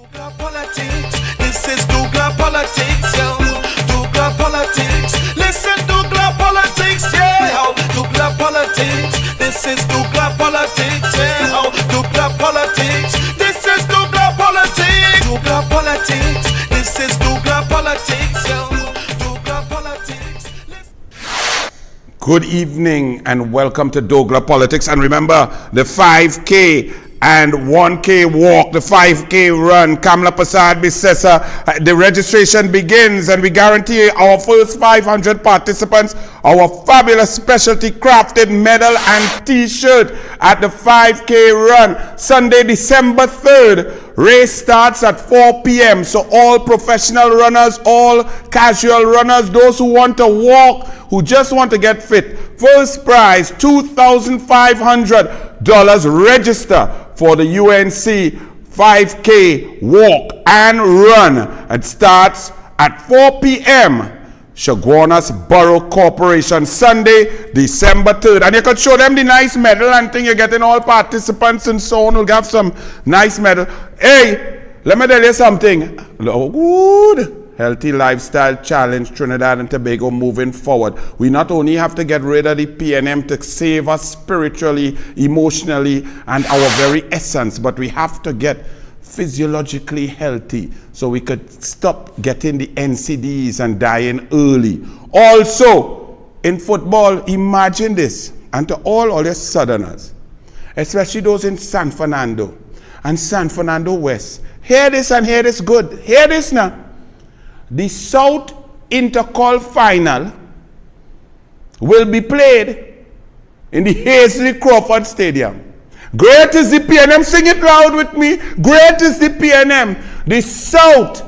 douglAR politics. This is douglAR politics, yo. douglAR politics. Listen, douglAR politics, yeah. douglAR politics. This is douglAR politics, yeah. douglAR politics. This is douglAR politics. douglAR politics. This is douglAR politics, yo. douglAR politics. Good evening and welcome to douglAR Politics. And remember, the 5K and 1K walk, the 5K run, Kamla Prasad Bisesa, the registration begins, and we guarantee our first 500 participants our fabulous specialty crafted medal and t-shirt at the 5K run, Sunday, December 3rd. Race starts at 4 p.m. So all professional runners, all casual runners, those who want to walk, who just want to get fit, first prize $2,500. Register for the UNC 5K walk and run. It starts at 4 p.m. Chaguanas Borough Corporation, Sunday, December 3rd. And you can show them the nice medal and thing. You're getting all participants and so on. We'll have some nice medal. Hey, let me tell you something. Good. Healthy Lifestyle Challenge, Trinidad and Tobago moving forward. We not only have to get rid of the PNM to save us spiritually, emotionally, and our very essence, but we have to get physiologically healthy so we could stop getting the NCDs and dying early. Also, in football, imagine this, and to all your Southerners, especially those in San Fernando and San Fernando West, hear this and hear this good. Hear this now. The South Intercol final will be played in the Hazley Crawford Stadium. Great is the PNM. Sing it loud with me. Great is the PNM. The South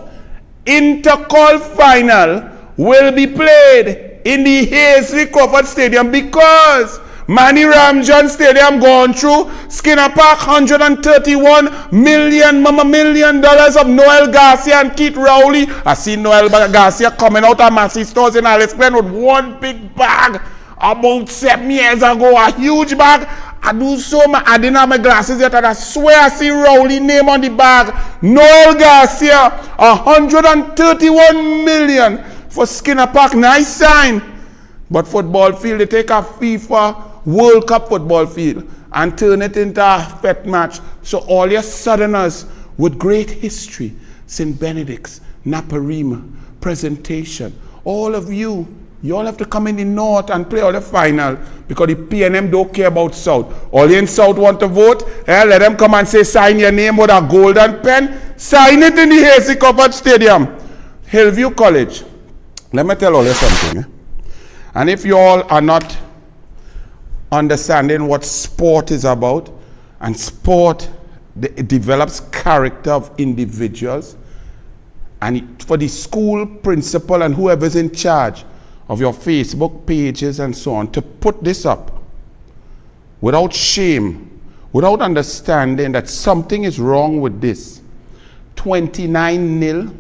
Intercol final will be played in the Hazley Crawford Stadium because Manny Ramjan Stadium gone through Skinner Park, $131 million of Noel Garcia and Keith Rowley. I see Noel Garcia coming out of Massey Stores in Alice Glen with one big bag about 7 years ago, a huge bag. I do so much. I didn't have my glasses yet, and I swear I see Rowley name on the bag. Noel Garcia, $131 million for Skinner Park. Nice sign. But football field, they take a FIFA World Cup football field and turn it into a fete match. So all your Southerners with great history, St. Benedict's, Naparima, Presentation, all of you all have to come in the North and play all the final because the PNM don't care about South. All you in South want to vote, let them come and say sign your name with a golden pen. Sign it in the Hazley Crawford Stadium. Hillview College. Let me tell all you something. And if you all are not understanding what sport is about, and sport it develops character of individuals, and for the school principal and whoever's in charge of your Facebook pages and so on to put this up without shame, without understanding that something is wrong with this, 29-0,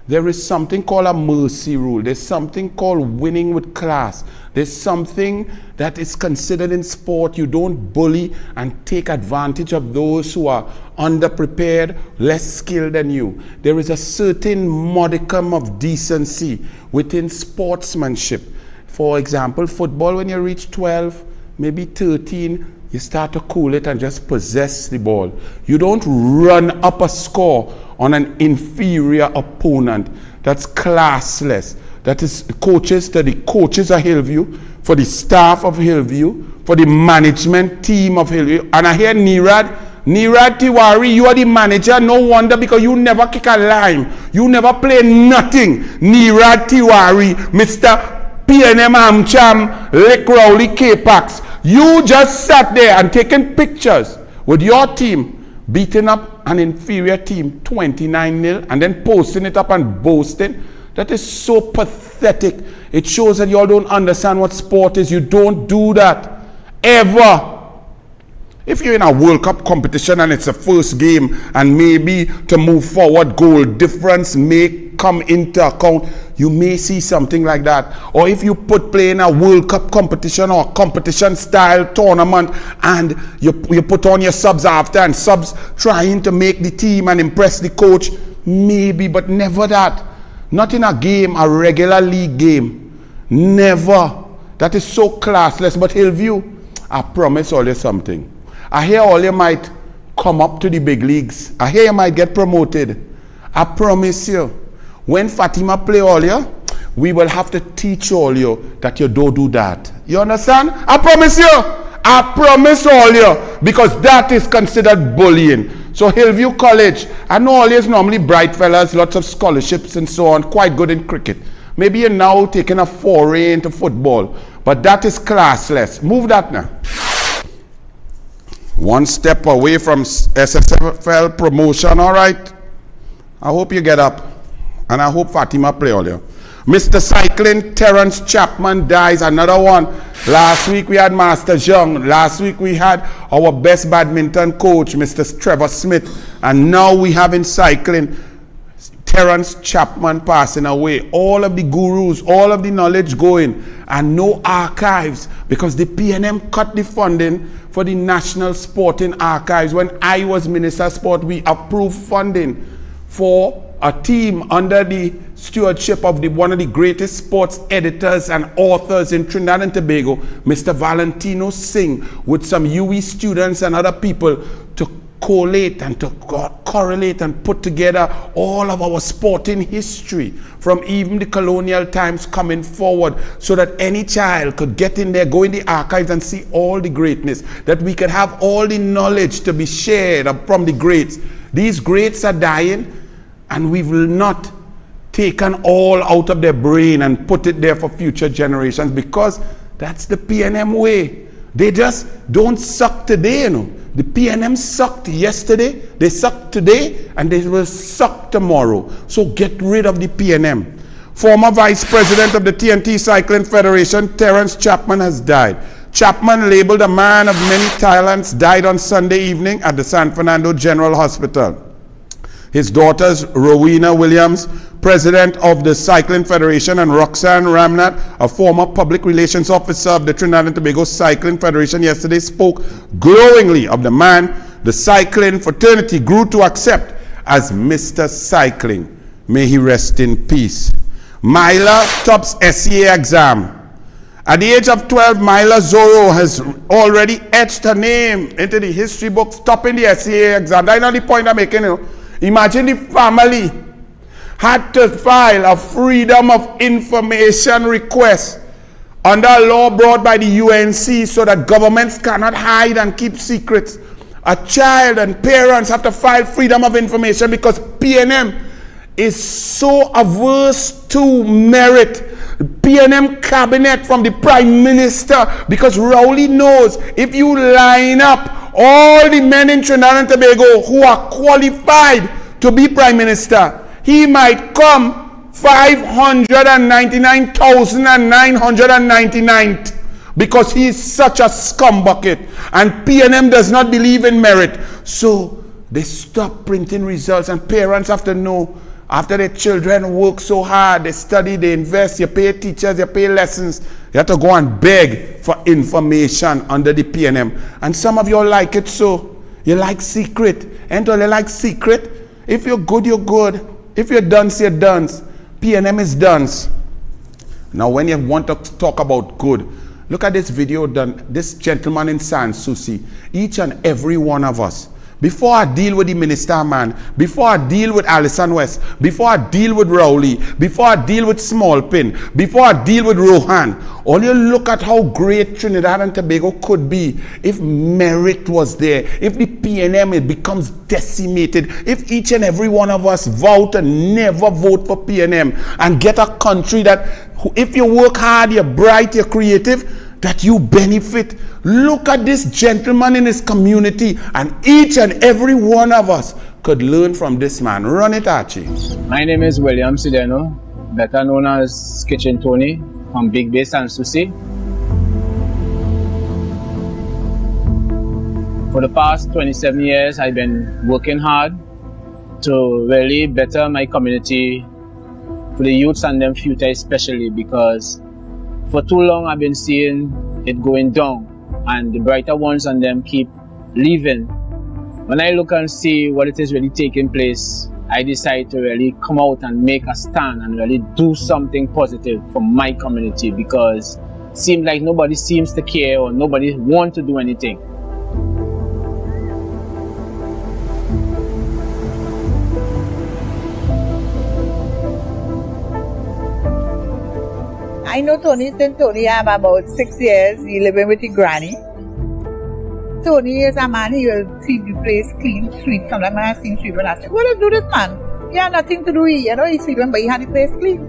there is something called a mercy rule. There's something called winning with class. There's something that is considered in sport. You don't bully and take advantage of those who are underprepared, less skilled than you. There is a certain modicum of decency within sportsmanship. For example, football, when you reach 12, maybe 13, you start to cool it and just possess the ball. You don't run up a score on an inferior opponent. That's classless. That is coaches to the coaches of Hillview, for the staff of Hillview, for the management team of Hillview. And I hear Nirad Tiwari, you are the manager. No wonder, because you never kick a lime. You never play nothing. Nirad Tiwari, Mr. PNM Amcham, Lick Rowley K-Pax. You just sat there and taken pictures with your team beating up an inferior team 29-0 and then posting it up and boasting. That is so pathetic. It shows that you all don't understand what sport is. You don't do that ever. If you're in a World Cup competition and it's the first game and maybe to move forward goal difference may come into account, you may see something like that. Or if you play in a World Cup competition or competition style tournament and you put on your subs after, and subs trying to make the team and impress the coach, maybe, but never that. Not in a game, a regular league game. Never. That is so classless. But Hillview, I promise all you something. I hear all you might come up to the big leagues. I hear you might get promoted. I promise you, when Fatima play all you, we will have to teach all you that you don't do that. You understand? I promise you. I promise all you, because that is considered bullying. So Hillview College, I know all you is normally bright fellas, lots of scholarships and so on, quite good in cricket. Maybe you're now taking a foray into football, but that is classless. Move that now. One step away from SSFL promotion, all right? I hope you get up, and I hope Fatima play all you. Mr. Cycling, Terence Chapman dies, another one. Last week we had Master Young. Last week we had our best badminton coach, Mr. Trevor Smith. And now we have in cycling, Terence Chapman passing away. All of the gurus, all of the knowledge going, and no archives, because the PNM cut the funding for the National Sporting Archives. When I was Minister of Sport, we approved funding for a team under the stewardship of one of the greatest sports editors and authors in Trinidad and Tobago, Mr. Valentino Singh, with some UE students and other people to collate and to correlate and put together all of our sporting history from even the colonial times coming forward, so that any child could get in there, go in the archives and see all the greatness, that we could have all the knowledge to be shared from the greats. These greats are dying, and we've not taken all out of their brain and put it there for future generations, because that's the PNM way. They just don't suck today, you know. The PNM sucked yesterday, they suck today, and they will suck tomorrow. So get rid of the PNM. Former Vice President of the TNT Cycling Federation, Terence Chapman, has died. Chapman, labeled a man of many talents, died on Sunday evening at the San Fernando General Hospital. His daughters, Rowena Williams, president of the Cycling Federation, and Roxanne Ramnat, a former public relations officer of the Trinidad and Tobago Cycling Federation, yesterday spoke glowingly of the man the cycling fraternity grew to accept as Mr. Cycling. May he rest in peace. Myla tops SEA exam. At the age of 12, Myla Zoro has already etched her name into the history books, topping the SEA exam. That's not the point I'm making, you know. Imagine the family had to file a Freedom of Information request under a law brought by the UNC, so that governments cannot hide and keep secrets. A child and parents have to file Freedom of Information because PNM is so averse to merit. PNM cabinet from the Prime Minister, because Rowley knows if you line up all the men in Trinidad and Tobago who are qualified to be Prime Minister, he might come 599,999th, because he is such a scumbucket, and PNM does not believe in merit. So they stop printing results, and parents have to know, after their children work so hard, they study, they invest, you pay teachers, you pay lessons, you have to go and beg for information under the PNM. And some of you all like it, so you like secret. And all you like secret, if you're good, you're good. If you're dunce, you're dunce. PNM is dunce. Now when you want to talk about good, look at this video done, this gentleman in Sans Souci. Each and every one of us, before I deal with the minister man, before I deal with Alison West, before I deal with Rowley, before I deal with Smallpin, before I deal with Rohan, all you look at how great Trinidad and Tobago could be if merit was there, if the PNM, it becomes decimated, if each and every one of us vow to never vote for PNM and get a country that, if you work hard, you're bright, you're creative, that you benefit. Look at this gentleman in his community, and each and every one of us could learn from this man. Run it, Archie. My name is William Sideno, better known as Kitchen Tony, from Big Bay, Sans Souci. For the past 27 years, I've been working hard to really better my community for the youths and them future especially, because for too long I've been seeing it going down and the brighter ones and them keep leaving. When I look and see what it is really taking place, I decide to really come out and make a stand and really do something positive for my community, because it seems like nobody seems to care or nobody wants to do anything. I know Tony since Tony have about 6 years. He living with his granny. Tony is a man, he will keep the place clean, sweep. Sometimes I have seen sweep and I say, what does do this man? He had nothing to do here, you know, he's sweeping, but he had the place clean.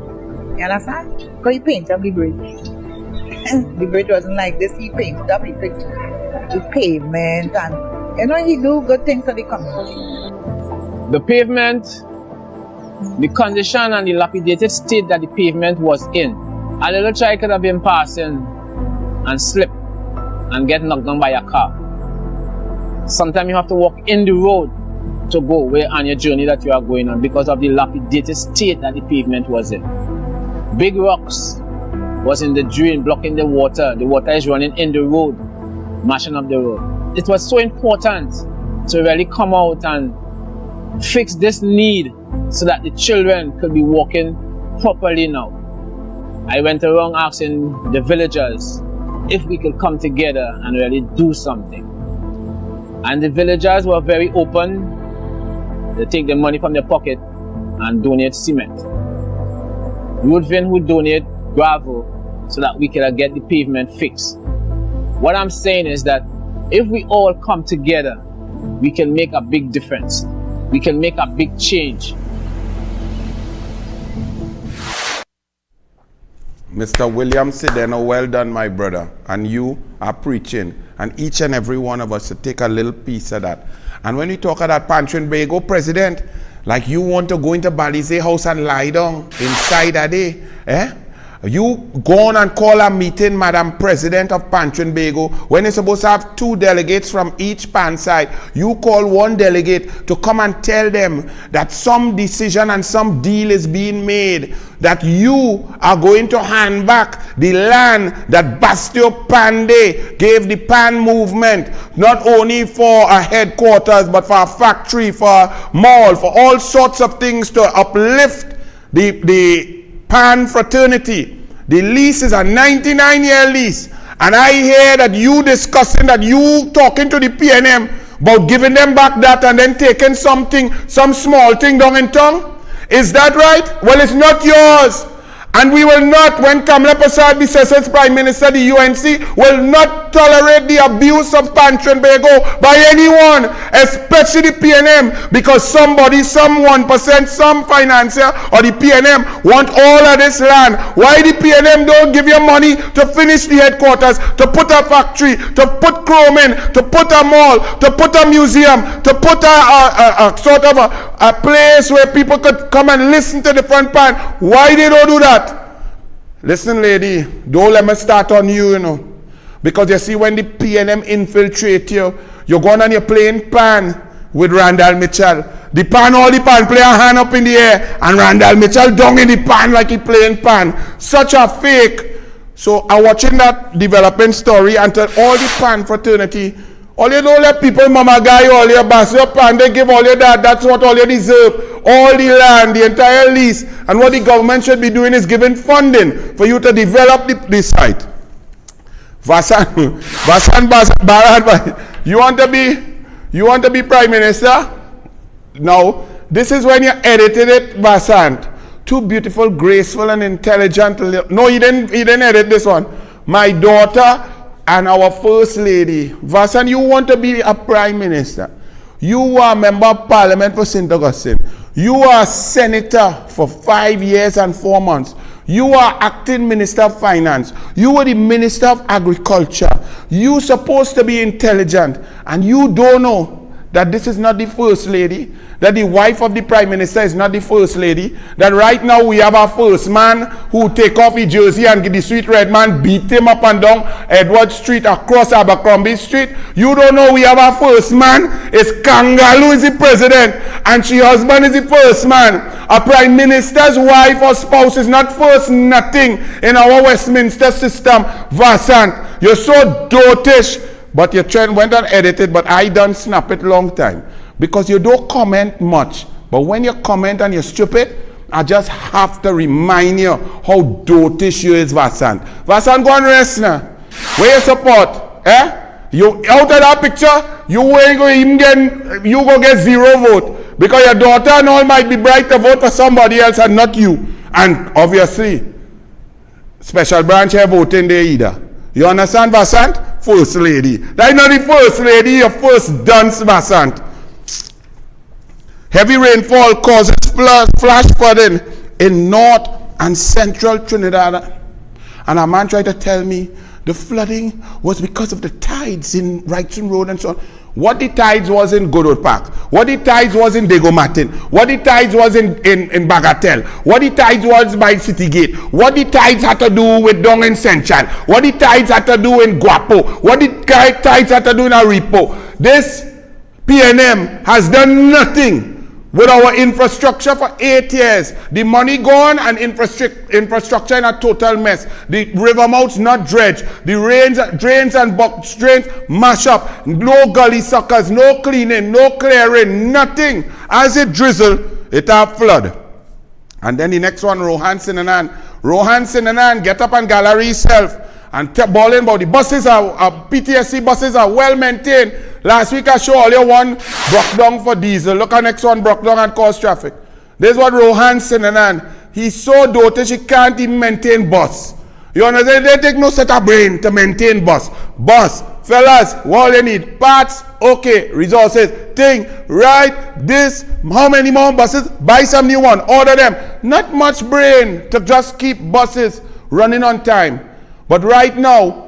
You understand? Because he painted up the bridge. The bridge wasn't like this, he painted up, he fixed the pavement and, you know, he do good things for the community. The pavement, the condition and the dilapidated state that the pavement was in, a little child could have been passing and slip and get knocked down by a car. Sometimes you have to walk in the road to go where on your journey that you are going on because of the dilapidated state that the pavement was in. Big rocks was in the drain blocking the water. The water is running in the road, mashing up the road. It was so important to really come out and fix this need so that the children could be walking properly now. I went around asking the villagers if we could come together and really do something. And the villagers were very open. They take the money from their pocket and donate cement. Woodvin would donate gravel so that we can get the pavement fixed. What I'm saying is that if we all come together, we can make a big difference. We can make a big change. Mr. William Sideno, well done, my brother. And you are preaching. And each and every one of us to take a little piece of that. And when you talk of that Pantrinbago president, like you want to go into Balize house and lie down inside a day, eh? You go on and call a meeting, Madam President of Pantrinbago, when you're supposed to have 2 delegates from each pan side. You call 1 delegate to come and tell them that some decision and some deal is being made, that you are going to hand back the land that Bastio Pandey gave the Pan movement, not only for a headquarters, but for a factory, for a mall, for all sorts of things to uplift the Pan fraternity. The lease is a 99-year lease. And I hear that you discussing, that you talking to the PNM about giving them back that and then taking something, some small thing down in town. Is that right? Well, it's not yours. And we will not, when Kamala Prasad becomes Prime Minister, the UNC will not tolerate the abuse of Pantrinbago by anyone, especially the PNM, because somebody, some 1%, some financier, or the PNM want all of this land. Why the PNM don't give you money to finish the headquarters, to put a factory, to put chrome in, to put a mall, to put a museum, to put a sort of a place where people could come and listen to the front pan? Why they don't do that? Listen, lady, don't let me start on you, you know. Because you see, when the PNM infiltrate you, you're going and you're playing pan with Randall Mitchell. The pan, all the pan play a hand up in the air, and Randall Mitchell down in the pan like he playing pan. Such a fake. So I'm watching that developing story and tell all the pan fraternity, all you don't let people mama guy all your bass up and they give all your that, that's what all you deserve. All the land, the entire lease. And what the government should be doing is giving funding for you to develop the site. Vasan Baran, you want to be Prime Minister? No. This is when you edited it, Vasant. Too beautiful, graceful, and intelligent. No, he didn't edit this one. My daughter and our First Lady. Vasan, you want to be a Prime Minister. You are a Member of Parliament for St. Augustine. You are a Senator for 5 years and 4 months. You are Acting Minister of Finance. You were the Minister of Agriculture. You're supposed to be intelligent. And you don't know that this is not the first lady, that the wife of the prime minister is not the first lady, that right now we have our first man who take off his jersey and the sweet red man beat him up and down Edward Street across Abercrombie Street. You don't know we have our first man. It's Kangaloo is the president and she husband is the first man. A prime minister's wife or spouse is not first nothing in our Westminster system. Vasant, you're so dotish. But your trend went unedited, but I done snap it long time. Because you don't comment much. But when you comment and you're stupid, I just have to remind you how dotish you is, Vasant. Vasant, go and rest now. Where you support? You out of that picture, you ain't going even get 0 vote. Because your daughter and all might be bright to vote for somebody else and not you. And obviously, special branch here voting there either. You understand, Vasant? First lady. That's not the first lady, your first dance, Vasant. Heavy rainfall causes flash flooding in north and central Trinidad. And a man tried to tell me the flooding was because of the tides in Wrightson Road and so on. What the tides was in Goodwood Park, what the tides was in Dago Martin, what the tides was in Bagatelle, what the tides was by City Gate, what the tides had to do with Dong and Central, what the tides had to do in Guapo, what the tides had to do in Aripo. This PNM has done nothing with our infrastructure for 8 years. The money gone and infrastructure in a total mess. The river mouths not dredged. The drains and box drains mash up. No gully suckers, no cleaning, no clearing, nothing. As it drizzle, it have flood. And then the next one, Rohan Sinanan. Rohan Sinanan get up and gallery self and balling about the buses are PTSC buses are well maintained. Last week I showed all you one broke down for diesel. Look at next one broke down and cause traffic. This is what Rohan Sinanan. He's so doted he can't even maintain bus. You understand? They take no set of brain to maintain bus. Bus, fellas, what you need? Parts, okay, resources, thing, right, this, how many more buses? Buy some new one, order them. Not much brain to just keep buses running on time. But right now,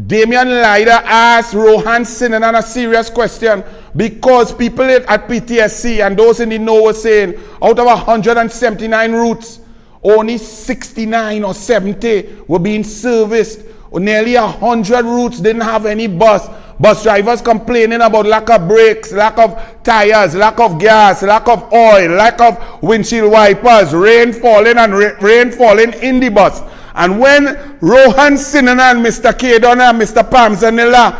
Damian Lyda asked Rohan Sinanan a serious question because people at PTSC and those in the know were saying out of 179 routes, only 69 or 70 were being serviced. Nearly 100 routes didn't have any bus. Bus drivers complaining about lack of brakes, lack of tires, lack of gas, lack of oil, lack of windshield wipers, rain falling and rain falling in the bus. And when Rohan Sinanan, Mr. Kedon and Mr. Pamzanilla,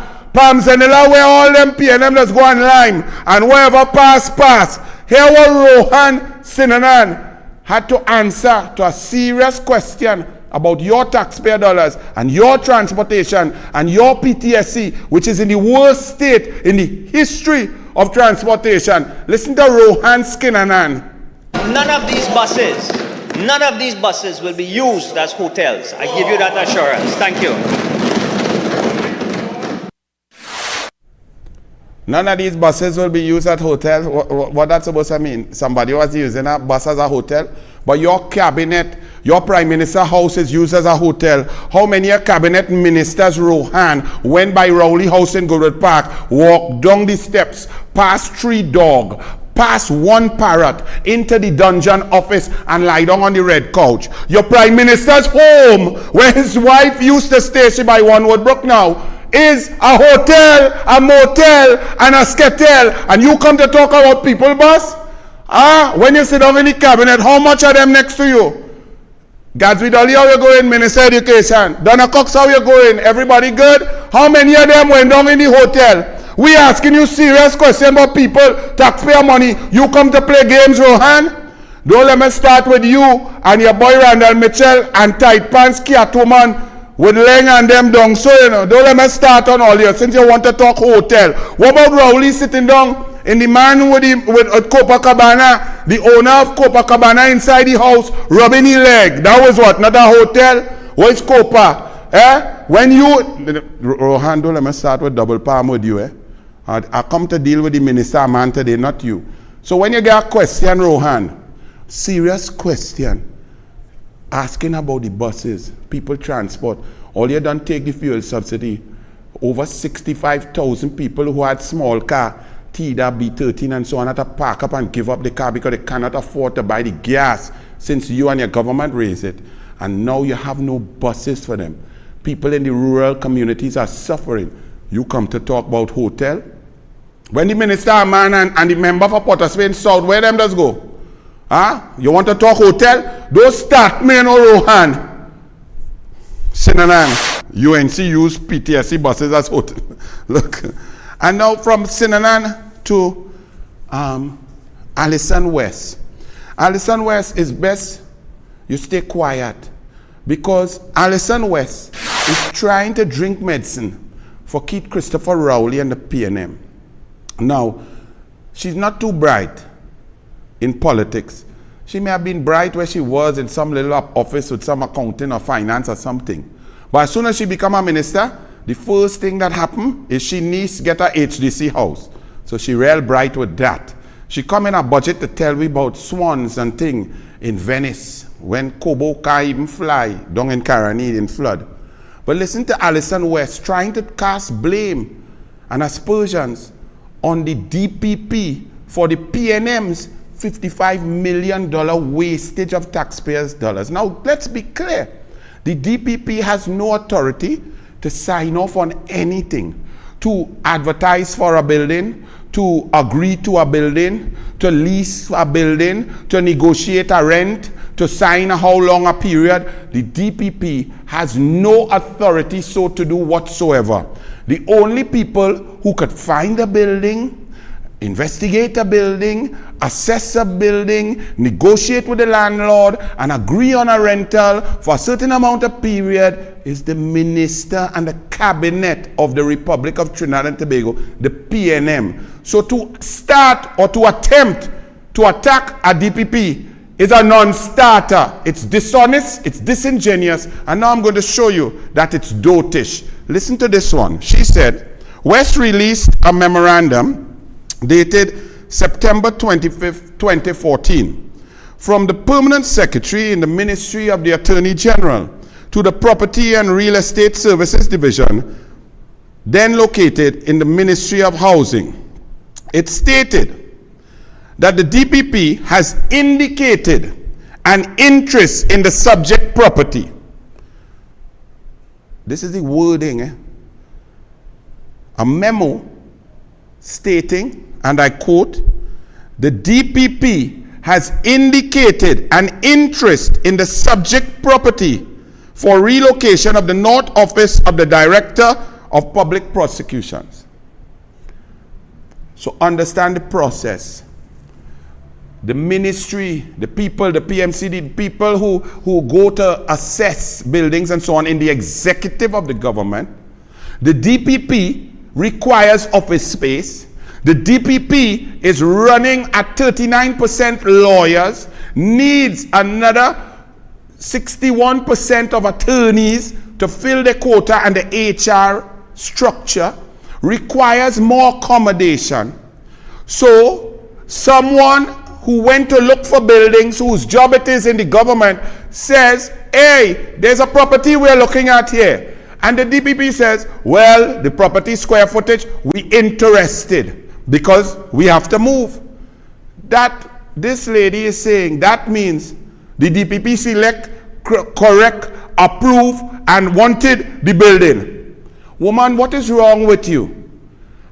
where all them PNM just go online and wherever pass. Here was Rohan Sinanan had to answer to a serious question about your taxpayer dollars and your transportation and your PTSC, which is in the worst state in the history of transportation. Listen to Rohan Sinanan. None of these buses will be used as hotels. I give you that assurance. Thank you. None of these buses will be used at hotels. What that's supposed to mean? Somebody was using a bus as a hotel, but your cabinet, your prime minister house is used as a hotel. How many cabinet ministers, Rohan, went by Rowley House in Goodwood Park, walked down the steps, past 3 dogs, past 1 parrot, into the dungeon office and lie down on the red couch? Your prime minister's home, where his wife used to stay, she by One Woodbrook now, is a hotel, a motel, and a sketel. And you come to talk about people, boss? When you sit down in the cabinet, how much are them next to you? Gadsby Dolly, how you going? Minister of Education. Donna Cox, how you going? Everybody good? How many of them went down in the hotel? We asking you serious question about people, taxpayer money. You come to play games, Rohan? Don't let me start with you and your boy Randall Mitchell and tight pants Kiatuman with Leng and them down. So, don't let me start on all you since you want to talk hotel. What about Rowley sitting down in the man with Copacabana, the owner of Copacabana inside the house, rubbing his leg? That was what? Not a hotel? What is Copa? When you, Rohan, don't let me start with double palm with you. I come to deal with the minister man today, not you. So when you get a question, Rohan, serious question, asking about the buses, people transport, all you done take the fuel subsidy. Over 65,000 people who had small car TDA B13 and so on, had to park up and give up the car because they cannot afford to buy the gas since you and your government raised it. And now you have no buses for them. People in the rural communities are suffering. You come to talk about hotel? When the minister man and the member for Port of Spain South, where them does go? Huh? You want to talk hotel? Don't start me no Rohan. Sinanan, UNC use PTSC buses as hotel. Look. And now from Sinanan to Allison West. Allison West is best you stay quiet because Allison West is trying to drink medicine for Keith Christopher Rowley and the PNM. Now, she's not too bright in politics. She may have been bright where she was in some little office with some accounting or finance or something. But as soon as she become a minister, the first thing that happened is she needs to get her HDC house. So she real bright with that. She come in a budget to tell me about swans and thing in Venice when Kobo can't even fly down in Caroni in flood. But listen to Allison West trying to cast blame and aspersions on the DPP for the PNM's $55 million wastage of taxpayers' dollars. Now, let's be clear. The DPP has no authority to sign off on anything, to advertise for a building, to agree to a building, to lease a building, to negotiate a rent, to sign a how long a period. The DPP has no authority so to do whatsoever. The only people who could find a building, investigate a building, assess a building, negotiate with the landlord, and agree on a rental for a certain amount of period is the minister and the cabinet of the Republic of Trinidad and Tobago, the PNM. So to start or to attempt to attack a DPP is a non-starter. It's dishonest, it's disingenuous, and now I'm going to show you that it's dotish. Listen to this one. She said, West released a memorandum dated September 25th, 2014, from the Permanent Secretary in the Ministry of the Attorney General to the Property and Real Estate Services Division, then located in the Ministry of Housing. It stated that the DPP has indicated an interest in the subject property. This is the wording, a memo stating, and I quote, the DPP has indicated an interest in the subject property for relocation of the North Office of the Director of Public Prosecutions. So understand the process. The ministry, the people, the PMC, the people who go to assess buildings and so on in the executive of the government, the DPP requires office space. The DPP is running at 39% lawyers, needs another 61% of attorneys to fill the quota, and the HR structure requires more accommodation. So someone who went to look for buildings, whose job it is in the government, says, hey, there's a property we're looking at here. And the DPP says, well, the property square footage, we interested because we have to move. That this lady is saying, that means the DPP select, correct, approve, and wanted the building. Woman, what is wrong with you?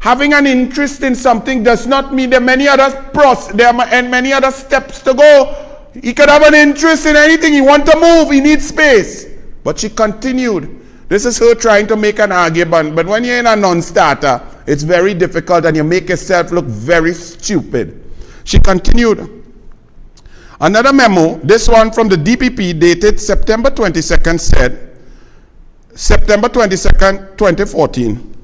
Having an interest in something does not mean there are many other steps to go. He could have an interest in anything. He wants to move. He needs space. But she continued. This is her trying to make an argument. But when you're in a non-starter, it's very difficult and you make yourself look very stupid. She continued. Another memo, this one from the DPP dated September 22nd, said, September 22nd, 2014,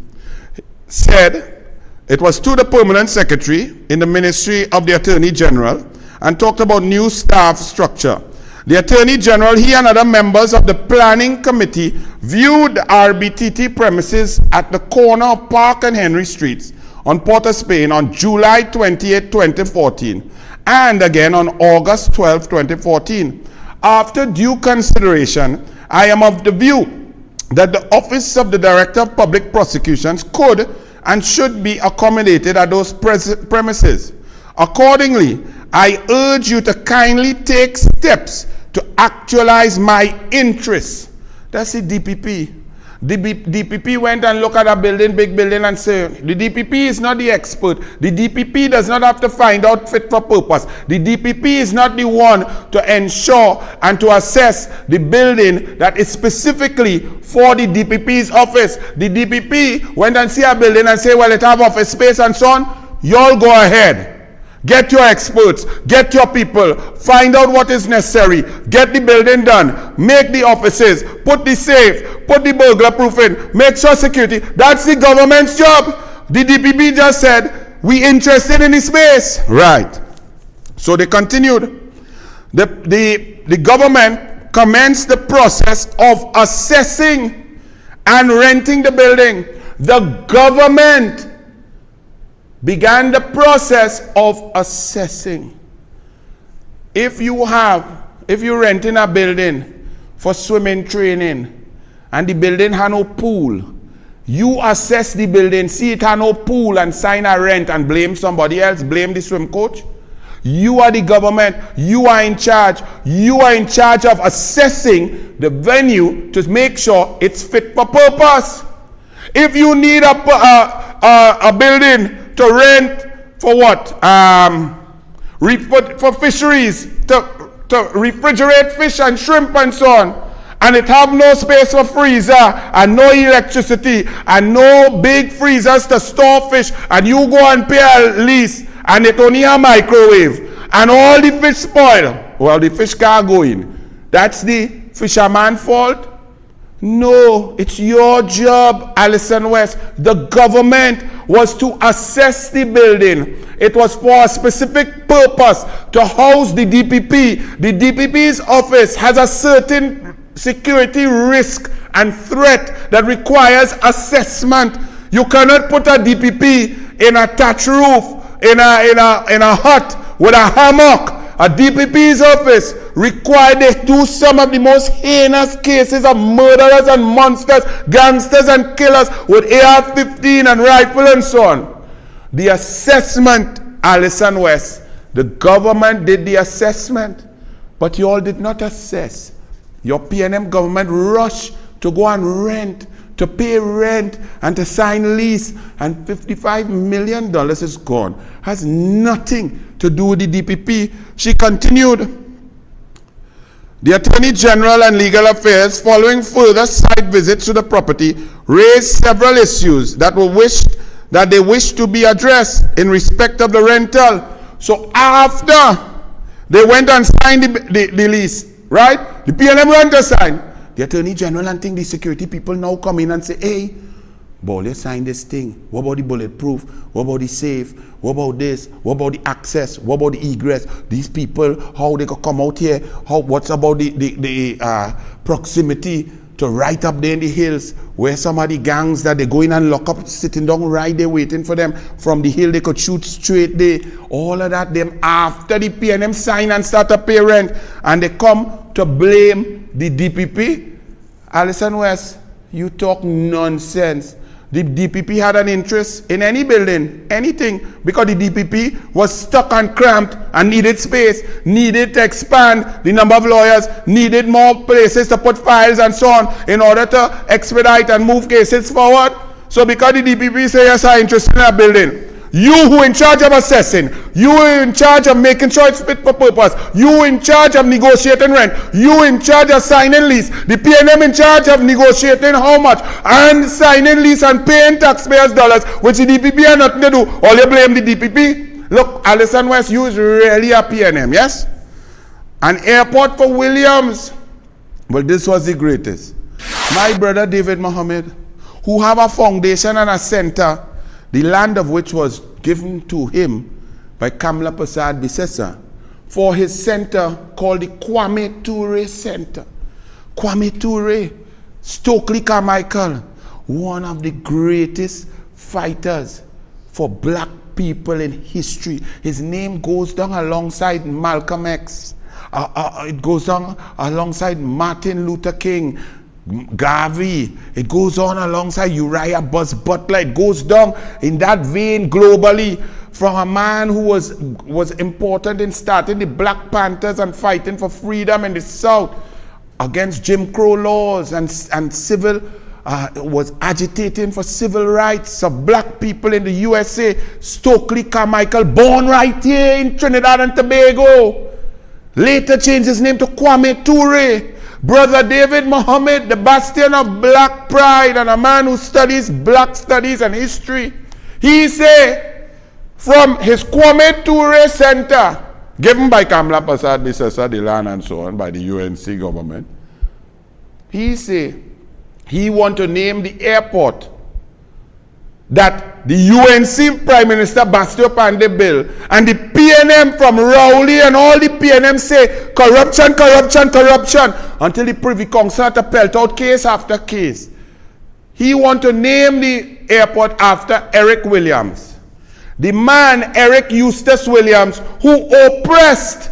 said it was to the Permanent Secretary in the Ministry of the Attorney General and talked about new staff structure. The Attorney General, he and other members of the Planning Committee viewed the RBTT premises at the corner of Park and Henry Streets on Port of Spain on July 28, 2014, and again on August 12, 2014. After due consideration, I am of the view that the Office of the Director of Public Prosecutions could and should be accommodated at those premises. Accordingly, I urge you to kindly take steps to actualize my interests. That's the DPP. The DPP went and looked at a building, big building, and said, the DPP is not the expert. The DPP does not have to find out fit for purpose. The DPP is not the one to ensure and to assess the building that is specifically for the DPP's office. The DPP went and see a building and say, well, it have office space and so on. Y'all go ahead. Get your experts, get your people, find out what is necessary, get the building done, make the offices, put the safe, put the burglar proof in, make sure security. That's the government's job. The DPP just said, we interested in the space. Right. So they continued. The government commenced the process of assessing and renting the building. The government began the process of assessing. If you're renting a building for swimming training and the building has no pool, you assess the building, see it has no pool and sign a rent and blame somebody else, blame the swim coach. You are the government, you are in charge. You are in charge of assessing the venue to make sure it's fit for purpose. If you need a building to rent for what? For fisheries, to refrigerate fish and shrimp and so on. And it have no space for freezer and no electricity and no big freezers to store fish, and you go and pay a lease and it only a microwave and all the fish spoil. Well, the fish can't go in. That's the fisherman's fault? No, it's your job, Alison West. The government was to assess the building. It was for a specific purpose, to house the DPP. The DPP's office has a certain security risk and threat that requires assessment. You cannot put a DPP in a thatch roof, in a hut with a hammock. A DPP's office required to do some of the most heinous cases of murderers and monsters, gangsters and killers with AR-15 and rifle and so on. The assessment, Alison West, the government did the assessment, but you all did not assess. Your PNM government rushed to go and rent, to pay rent and to sign lease, and $55 million is gone. Has nothing to do with the DPP. She continued. The Attorney General and Legal Affairs, following further site visits to the property, raised several issues that they wished to be addressed in respect of the rental. So after they went and signed the lease, right? The PNM went to sign. The Attorney General and the security people now come in and say, hey, Ball, you signed this thing. What about the bulletproof? What about the safe? What about this? What about the access? What about the egress? These people, how they could come out here? What's about the proximity to right up there in the hills where some of the gangs that they go in and lock up, sitting down right there waiting for them. From the hill they could shoot straight there. All of that, them after the PNM sign and start to pay rent, and they come to blame the DPP. Alison West, you talk nonsense. The DPP had an interest in any building, anything, because the DPP was stuck and cramped and needed space, needed to expand the number of lawyers, needed more places to put files and so on in order to expedite and move cases forward. So because the DPP say yes, I'm interested in a building, you who in charge of assessing, you who in charge of making sure it's fit for purpose, you in charge of negotiating rent, you in charge of signing lease, the PNM in charge of negotiating how much, and signing lease and paying taxpayers' dollars, which the DPP had nothing to do. All you blame the DPP. Look, Alison West, you is really a PNM, yes? An airport for Williams. Well, this was the greatest. My brother David Mohammed, who have a foundation and a center, the land of which was given to him by Kamla Prasad Bisesa for his center called the Kwame Ture Center. Kwame Ture, Stokely Carmichael, one of the greatest fighters for black people in history. His name goes down alongside Malcolm X. It goes down alongside Martin Luther King. Garvey. It goes on alongside Uriah Buzz Butler. It goes down in that vein globally from a man who was important in starting the Black Panthers and fighting for freedom in the South against Jim Crow laws and civil, was agitating for civil rights of black people in the USA. Stokely Carmichael, born right here in Trinidad and Tobago. Later changed his name to Kwame Ture. Brother David Muhammad, the bastion of black pride and a man who studies black studies and history. He say, from his Kwame Ture Center, given by Kamla Prasad Bisesa Dilan and so on, by the UNC government, he say, he want to name the airport that the UNC Prime Minister Bastio Pandey bill and the PNM from Rowley and all the PNM say corruption, corruption, corruption until the Privy Council had to pelt out case after case. He want to name the airport after Eric Williams. The man, Eric Eustace Williams, who oppressed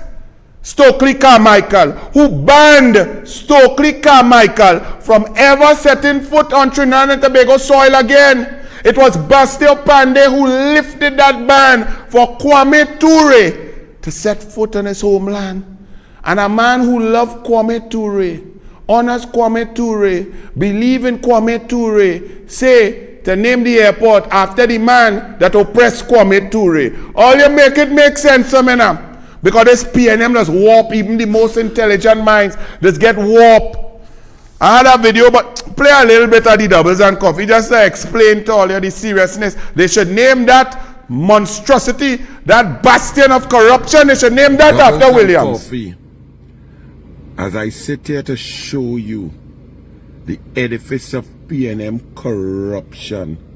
Stokely Carmichael, who banned Stokely Carmichael from ever setting foot on Trinidad and Tobago soil again. It was Bastio Pandey who lifted that ban for Kwame Ture to set foot on his homeland. And a man who loved Kwame Ture, honors Kwame Ture, believe in Kwame Ture, say to name the airport after the man that oppressed Kwame Ture. All you make it make sense, Samena. Because this PNM does warp, even the most intelligent minds just get warped. I had a video, but play a little bit of the doubles and coffee just to explain to all you the seriousness. They should name that monstrosity, that bastion of corruption, they should name that Doubles after Williams. Coffee. As I sit here to show you the edifice of PNM corruption,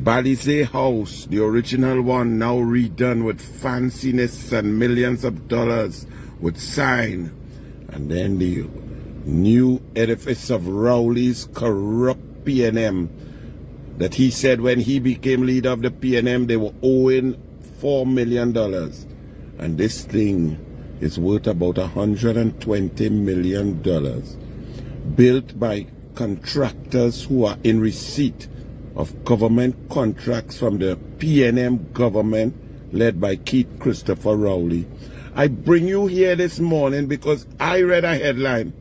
Balizé House, the original one, now redone with fanciness and millions of dollars, with sign, and then the new edifice of Rowley's corrupt PNM that he said when he became leader of the PNM they were owing $4 million, and this thing is worth about $120 million, built by contractors who are in receipt of government contracts from the PNM government led by Keith Christopher Rowley. I bring you here this morning because I read a headline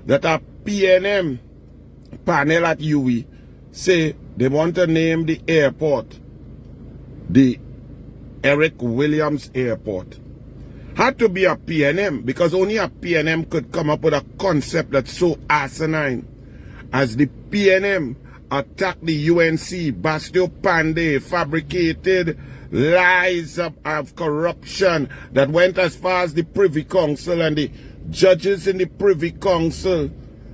that a PNM panel at UWI say they want to name the airport the Eric Williams Airport. Had to be a PNM because only a PNM could come up with a concept that's so asinine. As the PNM attacked the UNC, Bastio Pandey fabricated lies of corruption that went as far as the Privy Council, and the judges in the Privy Council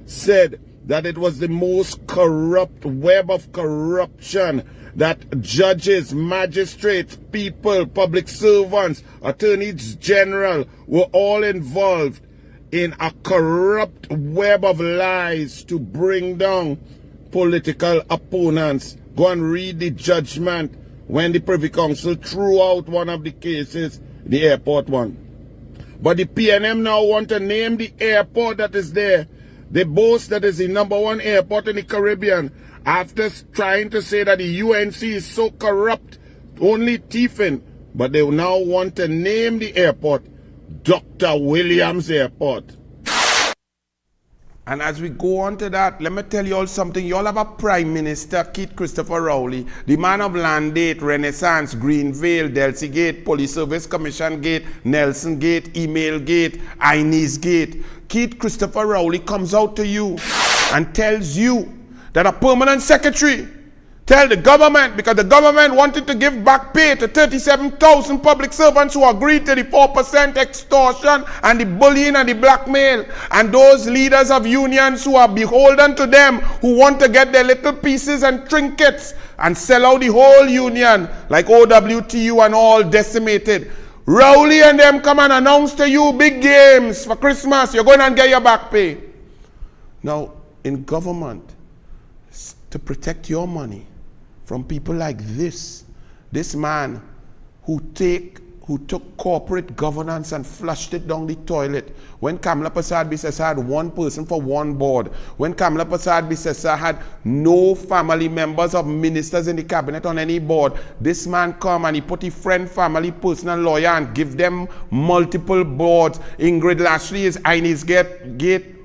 said that it was the most corrupt web of corruption, that judges, magistrates, people, public servants, attorneys general were all involved in a corrupt web of lies to bring down political opponents. Go and read the judgment when the Privy Council threw out one of the cases, the airport one. But the PNM now want to name the airport that is there. They boast that is the #1 airport in the Caribbean after trying to say that the UNC is so corrupt, only thieving. But they now want to name the airport Dr. Williams Airport. And as we go on to that, let me tell you all something. You all have a Prime Minister, Keith Christopher Rowley, the man of Land Gate, Renaissance, Greenvale, Delsey Gate, Police Service Commission Gate, Nelson Gate, Email Gate, Inez Gate. Keith Christopher Rowley comes out to you and tells you that a permanent secretary tell the government, because the government wanted to give back pay to 37,000 public servants who agreed to the 4% extortion and the bullying and the blackmail, and those leaders of unions who are beholden to them, who want to get their little pieces and trinkets and sell out the whole union, like OWTU and all decimated. Rowley and them come and announce to you big games for Christmas. You're going and get your back pay. Now, in government, to protect your money from people like this man who who took corporate governance and flushed it down the toilet. When Kamla Prasad Bisesa had one person for one board. When Kamla Prasad Bisesa had no family members of ministers in the cabinet on any board. This man come and he put his friend, family, personal lawyer and give them multiple boards. Ingrid Lashley is Inez Gate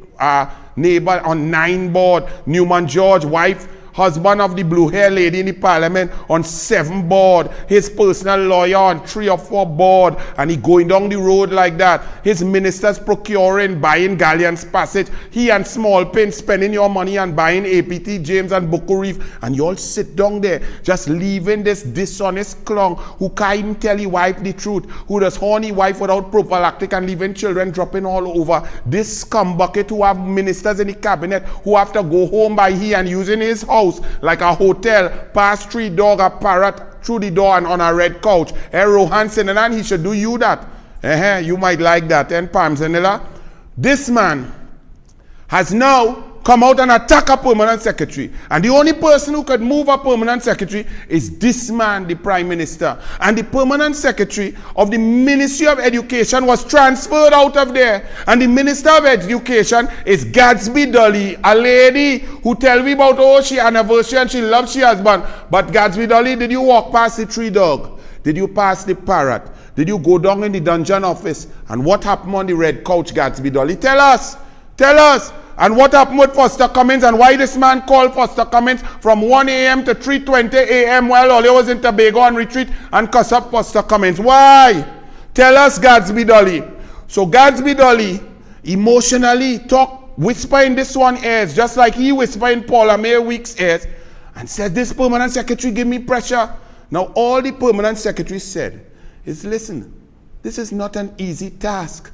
neighbor on 9 board. Newman George, wife, husband of the blue hair lady in the parliament on 7 board. His personal lawyer on 3 or 4 board. And he going down the road like that. His ministers procuring, buying Galleon's Passage. He and Small Pin spending your money and buying APT, James and Bucko Reef. And you all sit down there just leaving this dishonest clown who can't even tell his wife the truth. Who does horny wife without prophylactic and leaving children dropping all over. This scumbucket who have ministers in the cabinet who have to go home by he and using his house like a hotel, pass 3 dog, a parrot through the door and on a red couch. Rohan Sinanan, he should do you that. You might like that. And Palm Zanilla. This man has now come out and attack a permanent secretary. And the only person who could move a permanent secretary is this man, the Prime Minister. And the permanent secretary of the Ministry of Education was transferred out of there. And the Minister of Education is Gadsby Dolly, a lady who tell me about, oh, she anniversary and she loves she husband. But Gadsby Dolly, did you walk past the 3 dog? Did you pass the parrot? Did you go down in the dungeon office? And what happened on the red couch, Gadsby Dolly? Tell us. Tell us. And what happened with Foster Cummins and why this man called Foster Cummins from 1 a.m. to 3:20 a.m. while Ole was in Tobago on retreat and cuss up Foster Cummins? Why? Tell us, Gadsby Dolly. So Gadsby Dolly emotionally whisper in this one ears, just like he whisper in Paula May Weeks' ears, and said, this permanent secretary give me pressure. Now all the permanent secretary said is, listen, this is not an easy task.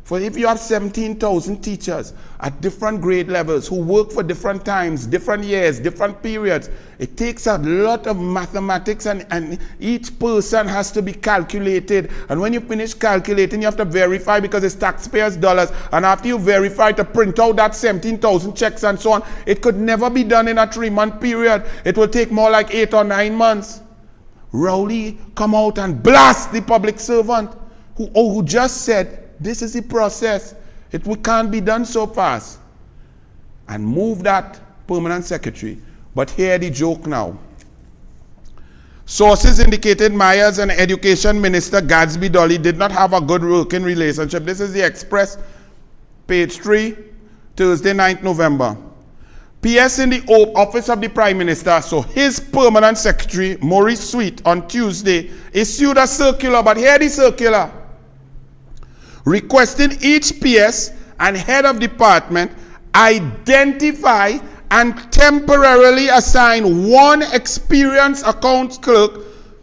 For if you have 17,000 teachers at different grade levels who work for different times, different years, different periods, it takes a lot of mathematics and each person has to be calculated. And when you finish calculating, you have to verify because it's taxpayers' dollars. And after you verify to print out that 17,000 checks and so on, it could never be done in a 3-month period. It will take more like 8 or 9 months. Rowley come out and blast the public servant who just said, this is the process. We can't be done so fast. And move that permanent secretary. But hear the joke now. Sources indicated Myers and Education Minister Gadsby Dolly did not have a good working relationship. This is the Express, page 3, Thursday, 9th November. PS in the office of the Prime Minister, so his permanent secretary, Maurice Sweet, on Tuesday, issued a circular, but hear the circular, requesting each PS and head of department identify and temporarily assign one experienced accounts clerk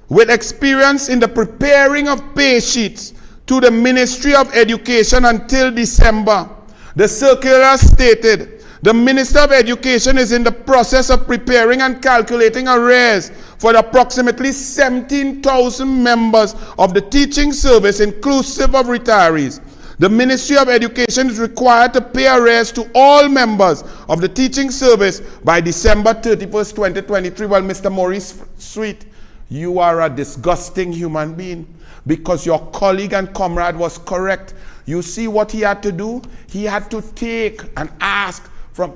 with experience in the preparing of pay sheets to the Ministry of Education until December. The circular stated, the Minister of Education is in the process of preparing and calculating arrears for the approximately 17,000 members of the teaching service, inclusive of retirees. The Ministry of Education is required to pay arrears to all members of the teaching service by December 31st, 2023. Well, Mr. Maurice Sweet, you are a disgusting human being because your colleague and comrade was correct. You see what he had to do? He had to take and ask from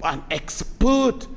an expert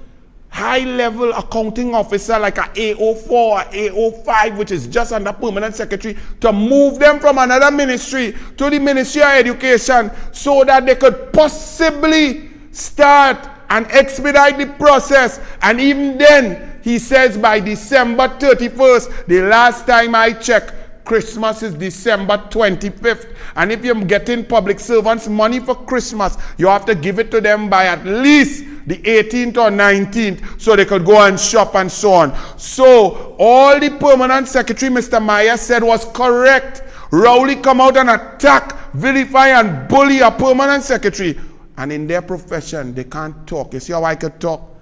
high-level accounting officer like a A04 or A05, which is just under permanent secretary, to move them from another ministry to the Ministry of Education so that they could possibly start and expedite the process. And even then, he says by December 31st, the last time I checked, Christmas is December 25th. And if you're getting public servants money for Christmas, you have to give it to them by at least the 18th or 19th so they could go and shop and so on. So all the permanent secretary, Mr. Meyer, said was correct. Rowley come out and attack, vilify and bully a permanent secretary. And in their profession, they can't talk. You see how I could talk?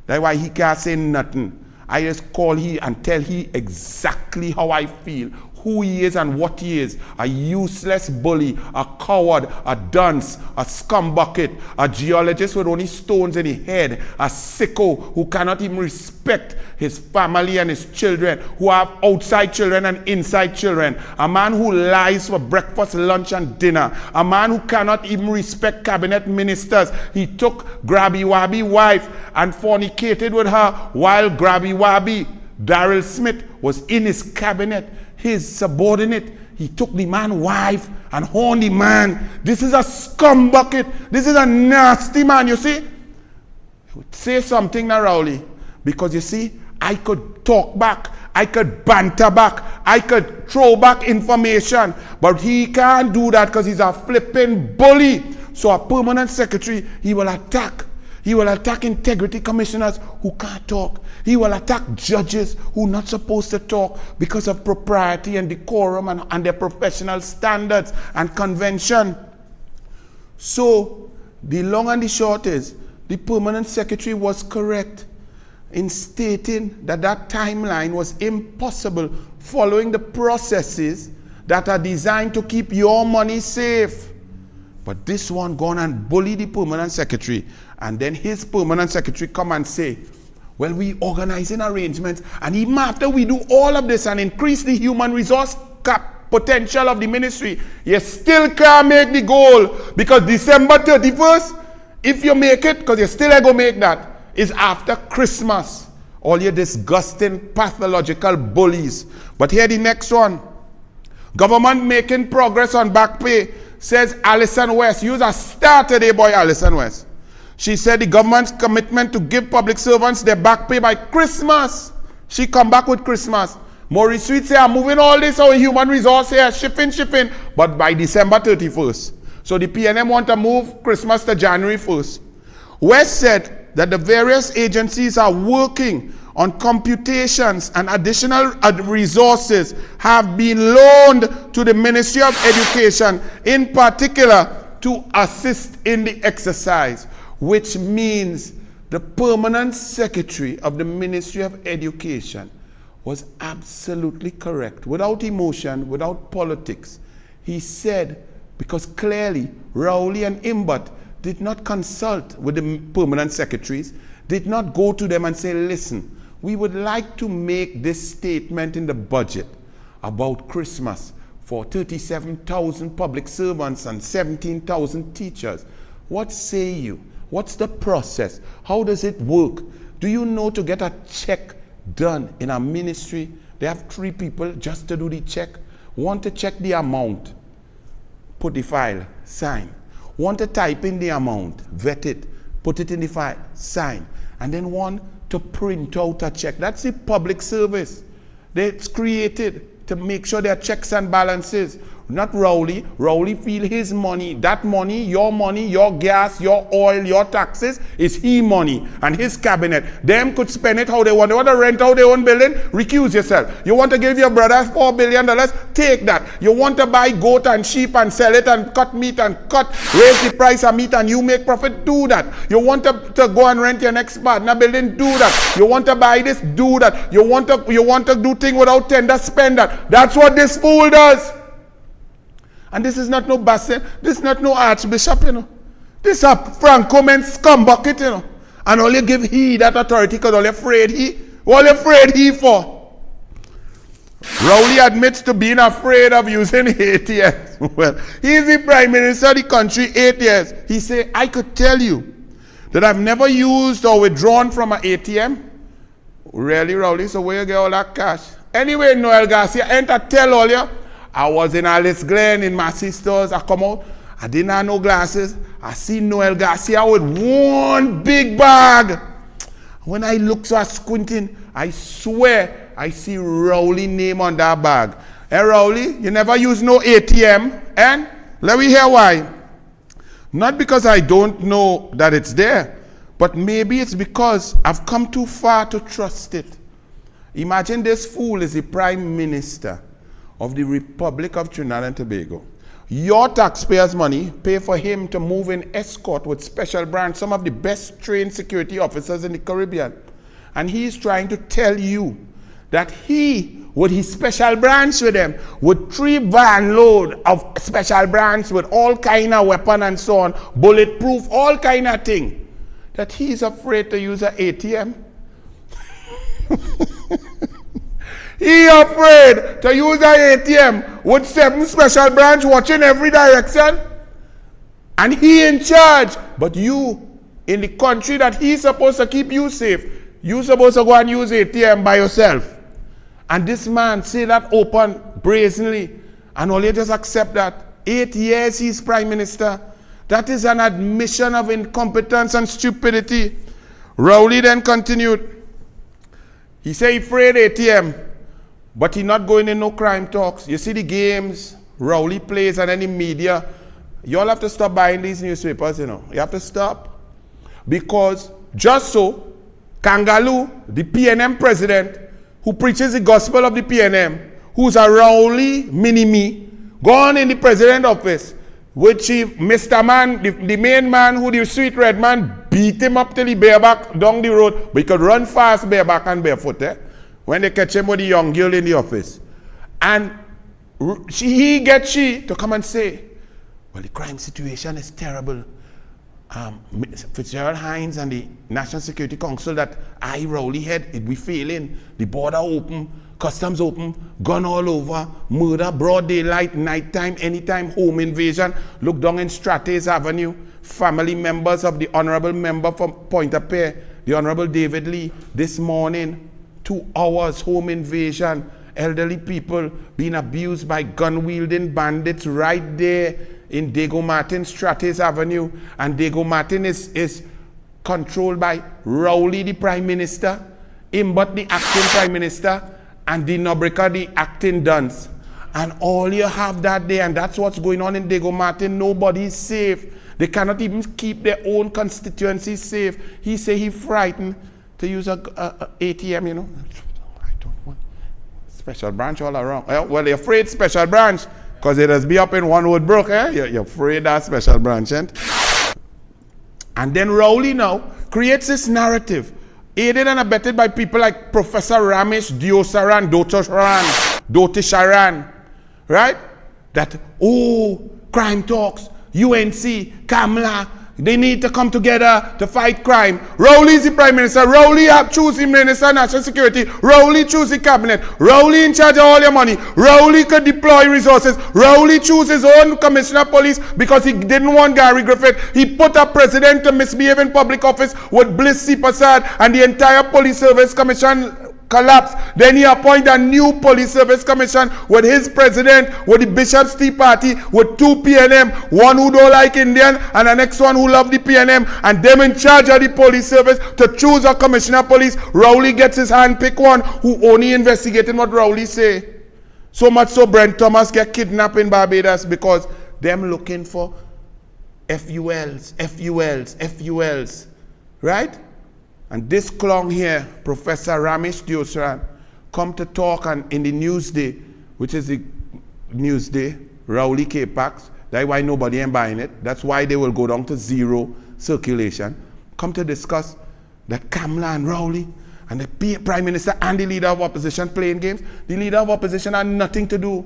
That's why he can't say nothing. I just call he and tell he exactly how I feel. who he is and what he is. A useless bully, a coward, a dunce, a scumbucket, a geologist with only stones in his head, a sicko who cannot even respect his family and his children, who have outside children and inside children, a man who lies for breakfast, lunch, and dinner, a man who cannot even respect cabinet ministers. He took Grabby Wabby wife and fornicated with her while Grabby Wabby, Daryl Smith, was in his cabinet, his subordinate. He took the man's wife and horned the man. This is a scumbucket. This is a nasty man, you see. Say something now, Rowley, because you see, I could talk back, I could banter back, I could throw back information, but he can't do that because he's a flipping bully. So a permanent secretary, he will attack. He will attack integrity commissioners who can't talk. He will attack judges who are not supposed to talk because of propriety and decorum and their professional standards and convention. So the long and the short is, the permanent secretary was correct in stating that that timeline was impossible following the processes that are designed to keep your money safe. But this one gone and bully the permanent secretary, and then his permanent secretary come and say, well, we organizing arrangements, and even after we do all of this and increase the human resource potential of the ministry, you still can't make the goal, because December 31st, if you make it, because you still ain't gonna make that, is after Christmas. All you disgusting, pathological bullies. But here the next one. Government making progress on back pay, says Alison West. Use a star today, boy, Alison West. She said the government's commitment to give public servants their back pay by Christmas. She come back with Christmas. Maurice Sweet say, I'm moving all this our human resource here, shipping, but by December 31st. So the PNM want to move Christmas to January 1st. West said that the various agencies are working on computations and additional resources have been loaned to the Ministry of Education, in particular to assist in the exercise, which means the permanent secretary of the Ministry of Education was absolutely correct, without emotion, without politics. He said, because clearly Rowley and Imbert did not consult with the permanent secretaries, did not go to them and say, listen, we would like to make this statement in the budget about Christmas for 37,000 public servants and 17,000 teachers. What say you? What's the process? How does it work? Do you know to get a check done in a ministry, they have 3 people just to do the check? One to check the amount, put the file, sign. One to type in the amount, vet it, put it in the file, sign. And then one to print out a check. That's the public service. It's created to make sure there are checks and balances. Not Rowley. Rowley feel his money, that money, your gas, your oil, your taxes is his money and his cabinet. Them could spend it how they want. They want to rent out their own building? Recuse yourself. You want to give your brother $4 billion? Take that. You want to buy goat and sheep and sell it and cut meat and raise the price of meat and you make profit? Do that. You want to go and rent your next partner building? Do that. You want to buy this? Do that. You want to do things without tender? Spend that. That's what this fool does. And this is not no Basset, this is not no Archbishop, you know. This is a Franco men scumbucket, you know. And all you give he that authority because all you afraid he. What you afraid he for? Rowley admits to being afraid of using ATMs. Well, he's the Prime Minister of the country 8 years. He say, I could tell you that I've never used or withdrawn from an ATM. Really, Rowley? So where you get all that cash? Anyway, Noel Garcia, ain't I tell all you? I was in Alice Glen in my sister's. I come out. I didn't have no glasses. I see Noel Garcia with one big bag. When I look so squinting, I swear I see Rowley name on that bag. Hey Rowley, you never use no ATM. And let me hear why. Not because I don't know that it's there, but maybe it's because I've come too far to trust it. Imagine this fool is the Prime Minister of the Republic of Trinidad and Tobago. Your taxpayers' money pay for him to move in escort with special branch, some of the best trained security officers in the Caribbean. And he's trying to tell you that he, with his special branch with him, with 3 van load of special branch with all kind of weapon and so on, bulletproof, all kind of thing, that he's afraid to use an ATM. He afraid to use an ATM with 7 special branch watching every direction. And he in charge. But you, in the country that he's supposed to keep you safe, you supposed to go and use ATM by yourself. And this man say that open, brazenly. And all you just accept that. 8 years he's prime minister. That is an admission of incompetence and stupidity. Rowley then continued. He said he afraid ATM. But he not going in no crime talks. You see the games Rowley plays and any media, you all have to stop buying these newspapers, you know. You have to stop. Because just so, Kangaloo, the PNM president, who preaches the gospel of the PNM, who's a Rowley mini-me, gone in the president office, with Chief Mr. Man, the main man who the sweet red man beat him up till he bareback down the road, but he could run fast bareback and barefoot, when they catch him with the young girl in the office. And he gets she to come and say, well, the crime situation is terrible. Fitzgerald Hines and the National Security Council that I, Rowley head, it be failing. The border open, customs open, gun all over, murder, broad daylight, nighttime, anytime, home invasion. Look down in Strates Avenue, family members of the honorable member from Pointe-a-Pierre, the Honorable David Lee, this morning, 2 hours home invasion, elderly people being abused by gun-wielding bandits right there in Diego Martin, Strates Avenue. And Diego Martin is controlled by Rowley, the Prime Minister, Imbot, the acting Prime Minister, and Dinobrica, the acting Duns. And all you have that day, and that's what's going on in Diego Martin. Nobody's safe. They cannot even keep their own constituency safe. He say he frightened to use a ATM, you know. I don't want special branch all around. Well, they're afraid special branch because it has be up in one wood brook. You're afraid that special branch. And then Rowley now creates this narrative, aided and abetted by people like Professor Ramesh Diosaran, Dotisharan, right? That, crime talks, UNC, Kamla, they need to come together to fight crime. Rowley is the Prime Minister. Rowley choose the Minister of National Security. Rowley choose the Cabinet. Rowley in charge of all your money. Rowley could deploy resources. Rowley choose his own Commissioner of Police because he didn't want Gary Griffith. He put a president to misbehave in public office with Bliss C. Prasad, and the entire Police Service Commission collapsed. Then he appointed a new Police Service Commission with his president, with the Bishop's Tea Party, with 2 PNM, one who don't like Indian and the next one who love the PNM, and them in charge of the police service to choose a commissioner of police. Rowley gets his hand-picked one who only investigating what Rowley say. So much so Brent Thomas get kidnapped in Barbados because them looking for FULs, right? And this clown here, Professor Ramesh Diosaran, come to talk and in the Newsday, which is the Newsday, Rowley K-Pax. That's why nobody ain't buying it. That's why they will go down to 0 circulation. Come to discuss that Kamla and Rowley and the Prime Minister and the Leader of Opposition playing games. The Leader of Opposition had nothing to do.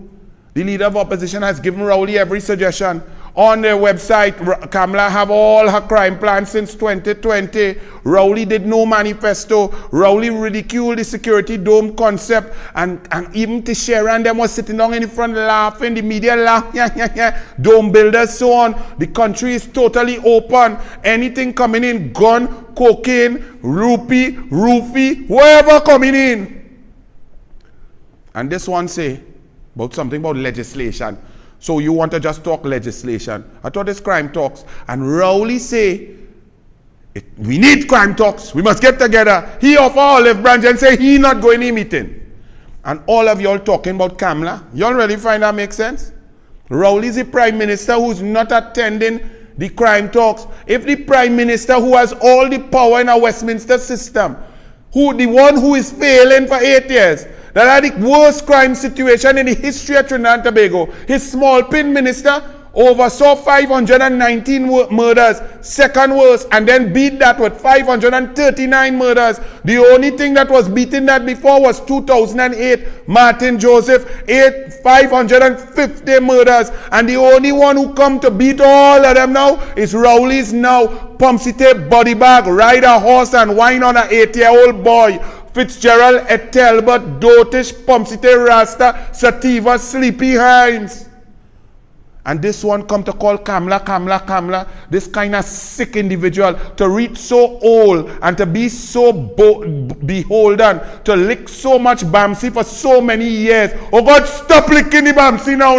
The Leader of Opposition has given Rowley every suggestion. On their website, Kamla have all her crime plans since 2020. Rowley did no manifesto. Rowley ridiculed the security dome concept. And even Teixeira and them was sitting down in the front laughing. The media laugh. Dome builders, so on. The country is totally open. Anything coming in, gun, cocaine, rupee, roofie, whatever coming in. And this one say about something about legislation. So you want to just talk legislation. I thought it's crime talks. And Rowley say, we need crime talks. We must get together. He offer olive branch and say he not going to meeting. And all of y'all talking about Kamla. Y'all really find that makes sense? Rowley is the Prime Minister who's not attending the crime talks. If the Prime Minister who has all the power in our Westminster system, the one who is failing for 8 years, that had the worst crime situation in the history of Trinidad and Tobago, his small pin minister, oversaw 519 murders, second worst, and then beat that with 539 murders. The only thing that was beating that before was 2008, Martin Joseph, 550 murders, and the only one who come to beat all of them now is Rowley's now, pump city body bag, ride a horse and wine on an 8-year-old boy. Fitzgerald et Talbot, Dotish, pump city Rasta, Sativa, Sleepy Hines. And this one come to call Kamla, this kind of sick individual, to reach so old and to be so beholden, to lick so much Bamsi for so many years. Oh God, stop licking the Bamsi now.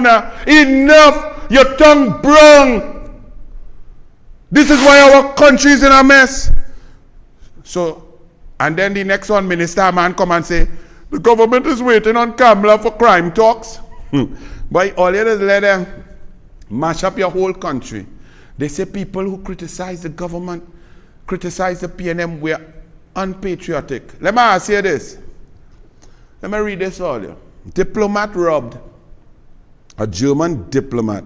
Enough, your tongue brung. This is why our country is in a mess. So, and then the next one, Minister man come and say, the government is waiting on Kamla for crime talks. But all you just let them mash up your whole country. They say people who criticize the government, criticize the PNM, we're unpatriotic. Let me ask you this. Let me read this for you. Diplomat robbed. A German diplomat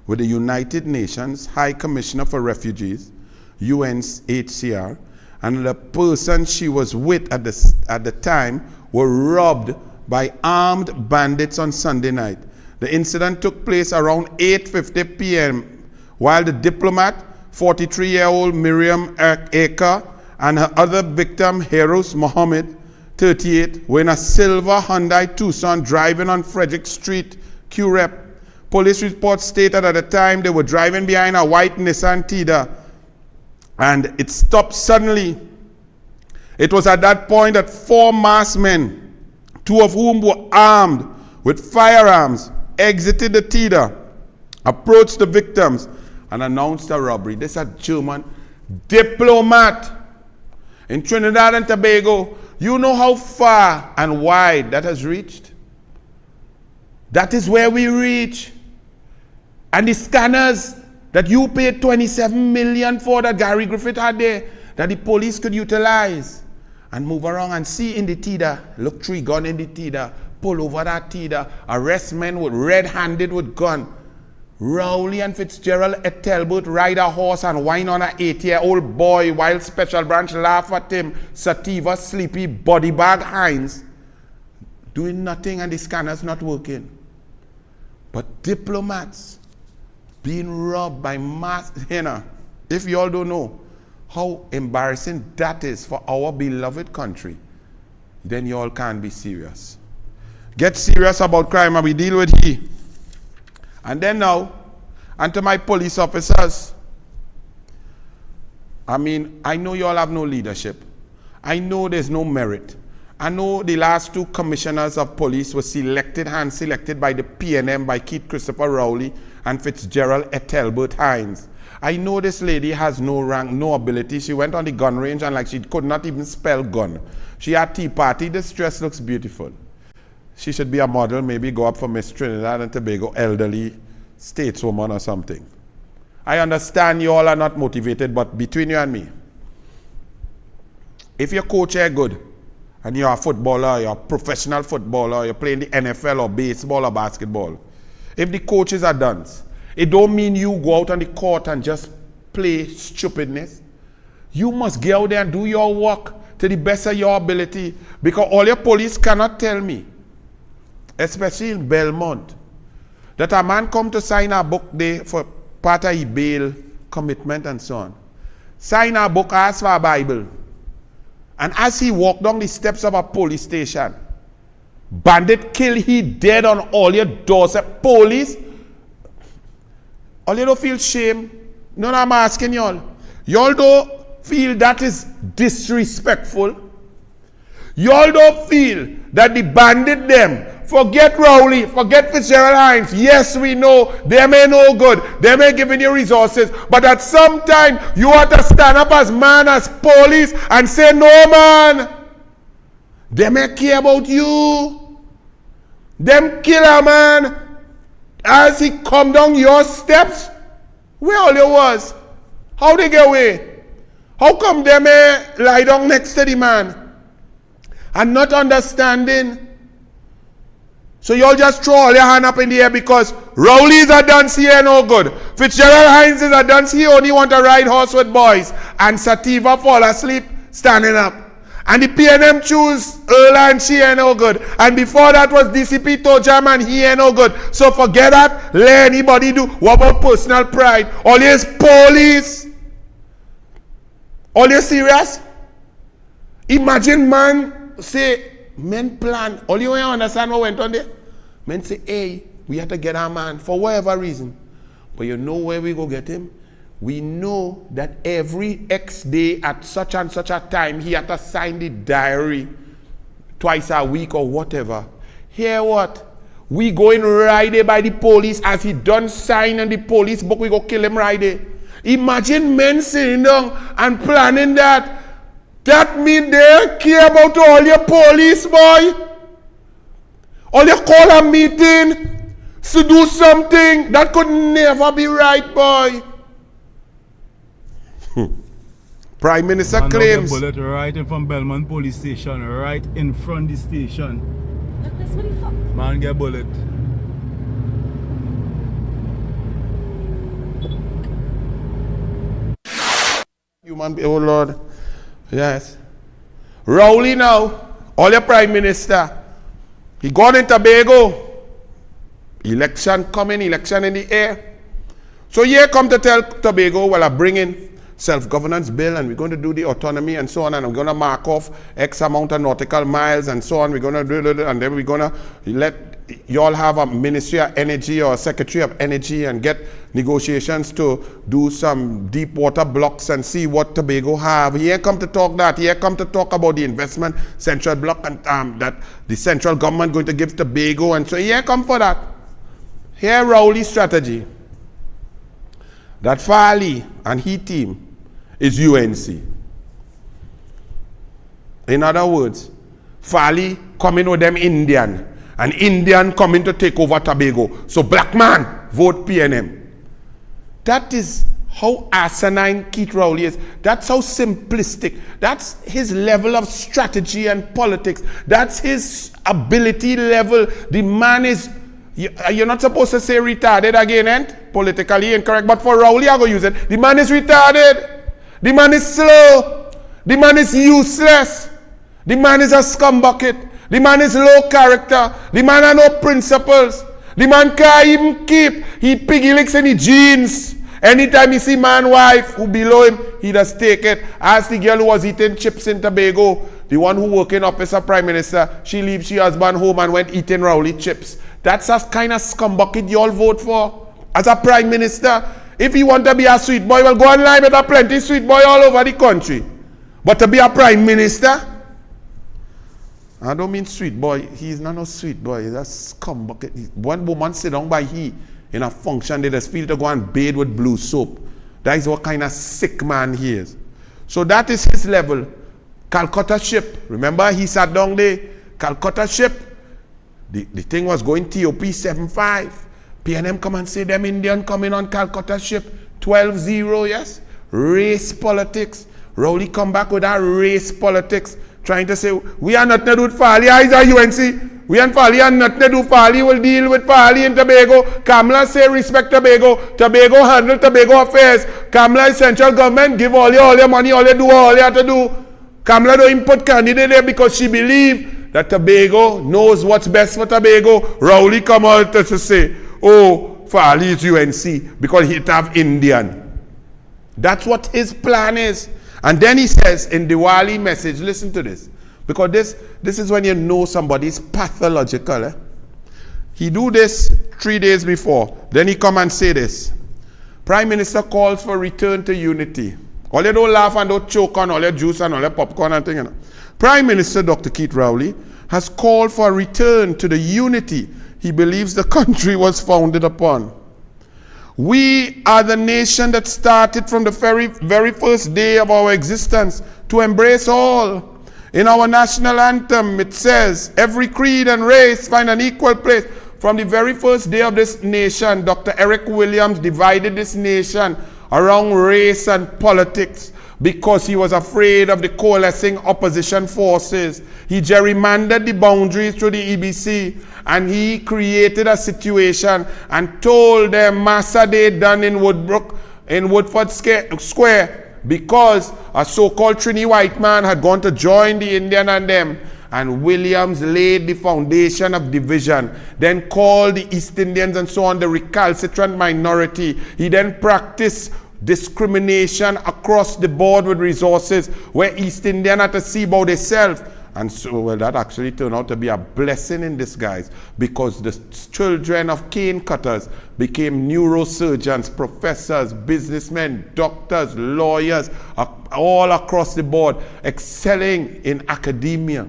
with the United Nations High Commissioner for Refugees, UNHCR, and the person she was with at the time were robbed by armed bandits on Sunday night. The incident took place around 8:50 p.m. while the diplomat, 43-year-old Miriam Aker, and her other victim, Heroes Mohammed, 38, were in a silver Hyundai Tucson driving on Frederick Street, Curep. Police reports stated at the time they were driving behind a white Nissan Tida, and it stopped suddenly. It was at that point that 4 masked men, 2 of whom were armed with firearms, exited the Tida, approached the victims, and announced a robbery. This is a German diplomat in Trinidad and Tobago. You know how far and wide that has reached? That is where we reach. And the scanners that you paid 27 million for that Gary Griffith had there, that the police could utilize and move around and see in the Tida, look 3 gun in the Tida, pull over that Tida, arrest men with red-handed with gun. Rowley and Fitzgerald et Talbot ride a horse and whine on an 8-year-old boy while Special Branch laugh at him. Sativa, Sleepy, body bag Hines, doing nothing and the scanner's not working. But diplomats being robbed by mass, if you all don't know how embarrassing that is for our beloved country, then you all can't be serious. Get serious about crime and we deal with he. And then now, and to my police officers, I know you all have no leadership. I know there's no merit. I know the last 2 commissioners of police were hand-selected by the PNM, by Keith Christopher Rowley and Fitzgerald et Talbot Hines. I know this lady has no rank, no ability. She went on the gun range and she could not even spell gun. She had Tea Party. This dress looks beautiful. She should be a model, maybe go up for Miss Trinidad and Tobago elderly stateswoman or something. I understand you all are not motivated, but between you and me, if your coach is good, and you're a footballer, you're a professional footballer, you're playing the NFL or baseball or basketball, if the coaches are dunce, it don't mean you go out on the court and just play stupidness. You must get out there and do your work to the best of your ability, because all your police cannot tell me, especially in Belmont, that a man come to sign a book there for part of his bail commitment and so on. Sign a book, ask for a Bible. And as he walked down the steps of a police station, bandit kill he dead on all your doorstep. Police, all you don't feel shame? No, I'm asking y'all. Y'all don't feel that is disrespectful? Y'all don't feel that the bandit them, forget Rowley, forget Fitzgerald Hines. Yes, we know they may no good, they may giving you resources, but at some time you have to stand up as man, as police, and say, no man, they may care about you. Them killer man, as he come down your steps, where all you was? How they get away? How come they may lie down next to the man? And not understanding So y'all just throw all your hand up in the air because Rowley's a dance here no good. Fitzgerald Hines is a dance he only want to ride horse with boys. And Sativa fall asleep standing up. And the PNM choose Earl and she ain't no good. And before that was DCP Tojam and he ain't no good. So forget that. Let anybody do. What about personal pride? All this police. All you serious? Imagine man say, men plan. All you understand what went on there? Men say, hey, we have to get our man for whatever reason. But you know where we go get him? We know that every X day at such and such a time, he had to sign the diary twice a week or whatever. Hear what? We going right there by the police as he done sign on the police book, we go kill him right there. Imagine men sitting down and planning that. That mean they care about all your police, boy. All you call a meeting to do something that could never be right, boy. Prime Minister claims. Bullet right in from Belmont Police Station, right in front of the station. Man get bullet. Human, oh Lord. Yes. Rowley now, all your Prime Minister. He gone in Tobago. Election coming, election in the air. So here come to tell Tobago, well, I bring in self-governance bill and we're going to do the autonomy and so on, and I'm going to mark off X amount of nautical miles and so on. We're going to do it, and then we're going to let y'all have a Ministry of Energy or a Secretary of Energy and get negotiations to do some deep water blocks and see what Tobago have. He ain't come to talk that. He ain't come to talk about the investment central block and that the central government going to give Tobago, and so he ain't come for that. Here Rowley's strategy. That Farley and he team is UNC. In other words, Farley coming with them Indian, and Indian coming to take over Tobago. So black man, vote PNM. That is how asinine Keith Rowley is. That's how simplistic. That's his level of strategy and politics. That's his ability level. The man is, you're not supposed to say retarded again, and politically incorrect, but for Rowley I go use it. The man is retarded. The man is slow. The man is useless. The man is a scumbucket. The man is low character. The man has no principles. The man can't even keep. He piggy licks in his jeans. Anytime he see man wife who below him, he just take it. As the girl who was eating chips in Tobago, the one who work in office of Prime Minister, she leave she husband home and went eating Rowley chips. That's a kind of scumbucket you all vote for as a Prime Minister. If you want to be a sweet boy, well, go online with a plenty sweet boy all over the country. But to be a Prime Minister, I don't mean sweet boy. He's not no sweet boy. He's a scumbucket. One woman sit down by he in a function, they just feel to go and bathe with blue soap. That is what kind of sick man he is. So that is his level. Calcutta ship. Remember he sat down there. Calcutta ship. The thing was going TOP 75. PNM come and say them Indian coming on Calcutta ship 12-0, yes? Race politics. Rowley come back with that race politics, trying to say, we are not to do with Farley. Is a UNC. We and Farley are not to do. Farley will deal with Farley in Tobago. Kamala say respect Tobago. Tobago handle Tobago affairs. Kamala is central government. Give all your money, all you do, all you have to do. Kamala don't input candidate there because she believe that Tobago knows what's best for Tobago. Rowley come out to say, oh, Farley is UNC because he have Indian. That's what his plan is. And then he says in Diwali message, listen to this. Because this is when you know somebody's pathological. Eh? He do this 3 days before. Then he come and say this. Prime Minister calls for return to unity. All you don't laugh and don't choke on all your juice and all your popcorn and thing. You know. Prime Minister Dr. Keith Rowley has called for a return to the unity he believes the country was founded upon. We are the nation that started from the very first day of our existence to embrace all. In our national anthem, it says, every creed and race find an equal place. From the very first day of this nation, Dr. Eric Williams divided this nation around race and politics. because he was afraid of the coalescing opposition forces. He gerrymandered the boundaries through the EBC, and he created a situation and told them Massa Day done in Woodford Square, because a so-called Trini white man had gone to join the Indian and them. And Williams laid the foundation of division, then called the East Indians and so on the recalcitrant minority. He then practiced discrimination across the board with resources, where East Indian had to see about themselves. And so, well, that actually turned out to be a blessing in disguise, because the children of cane cutters became neurosurgeons, professors, businessmen, doctors, lawyers, all across the board, excelling in academia.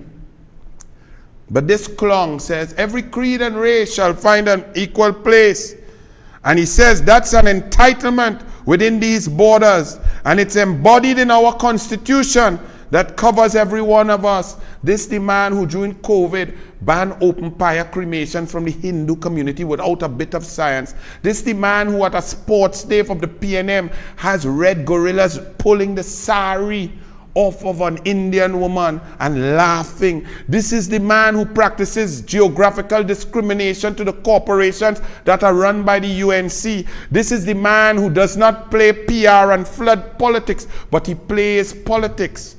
But this clong says, every creed and race shall find an equal place. And he says that's an entitlement within these borders. And it's embodied in our constitution that covers every one of us. This the man who during COVID banned open fire cremation from the Hindu community without a bit of science. This the man who at a sports day of the PNM has red gorillas pulling the sari off of an Indian woman and laughing. This is the man who practices geographical discrimination to the corporations that are run by the UNC. This is the man who does not play PR and flood politics, but he plays politics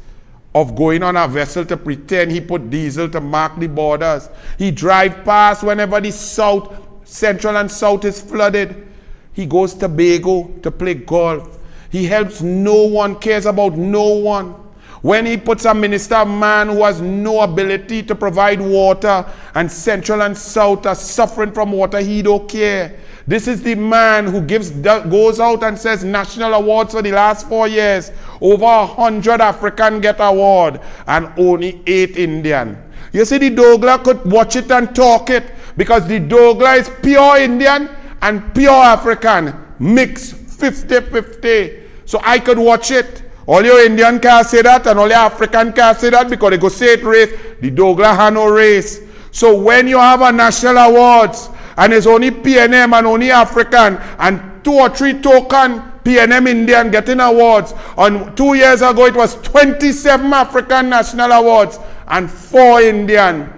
of going on a vessel to pretend he put diesel to mark the borders. He drives past whenever the south, central and south is flooded. He goes to Tobago to play golf. He helps no one, cares about no one. When he puts a minister, man who has no ability to provide water, and central and south are suffering from water, he don't care. This is the man who goes out and says national awards for the last 4 years. Over 100 African get award and only 8 Indian. You see, the douglAR could watch it and talk it, because the douglAR is pure Indian and pure African, mixed 50-50. So I could watch it. All your Indian can't say that, and all your African can't say that, because they go say it race. The douglAR has no race. So when you have a national awards, and it's only PNM and only African, and 2 or 3 token PNM Indian getting awards. And 2 years ago, it was 27 African national awards and 4 Indian.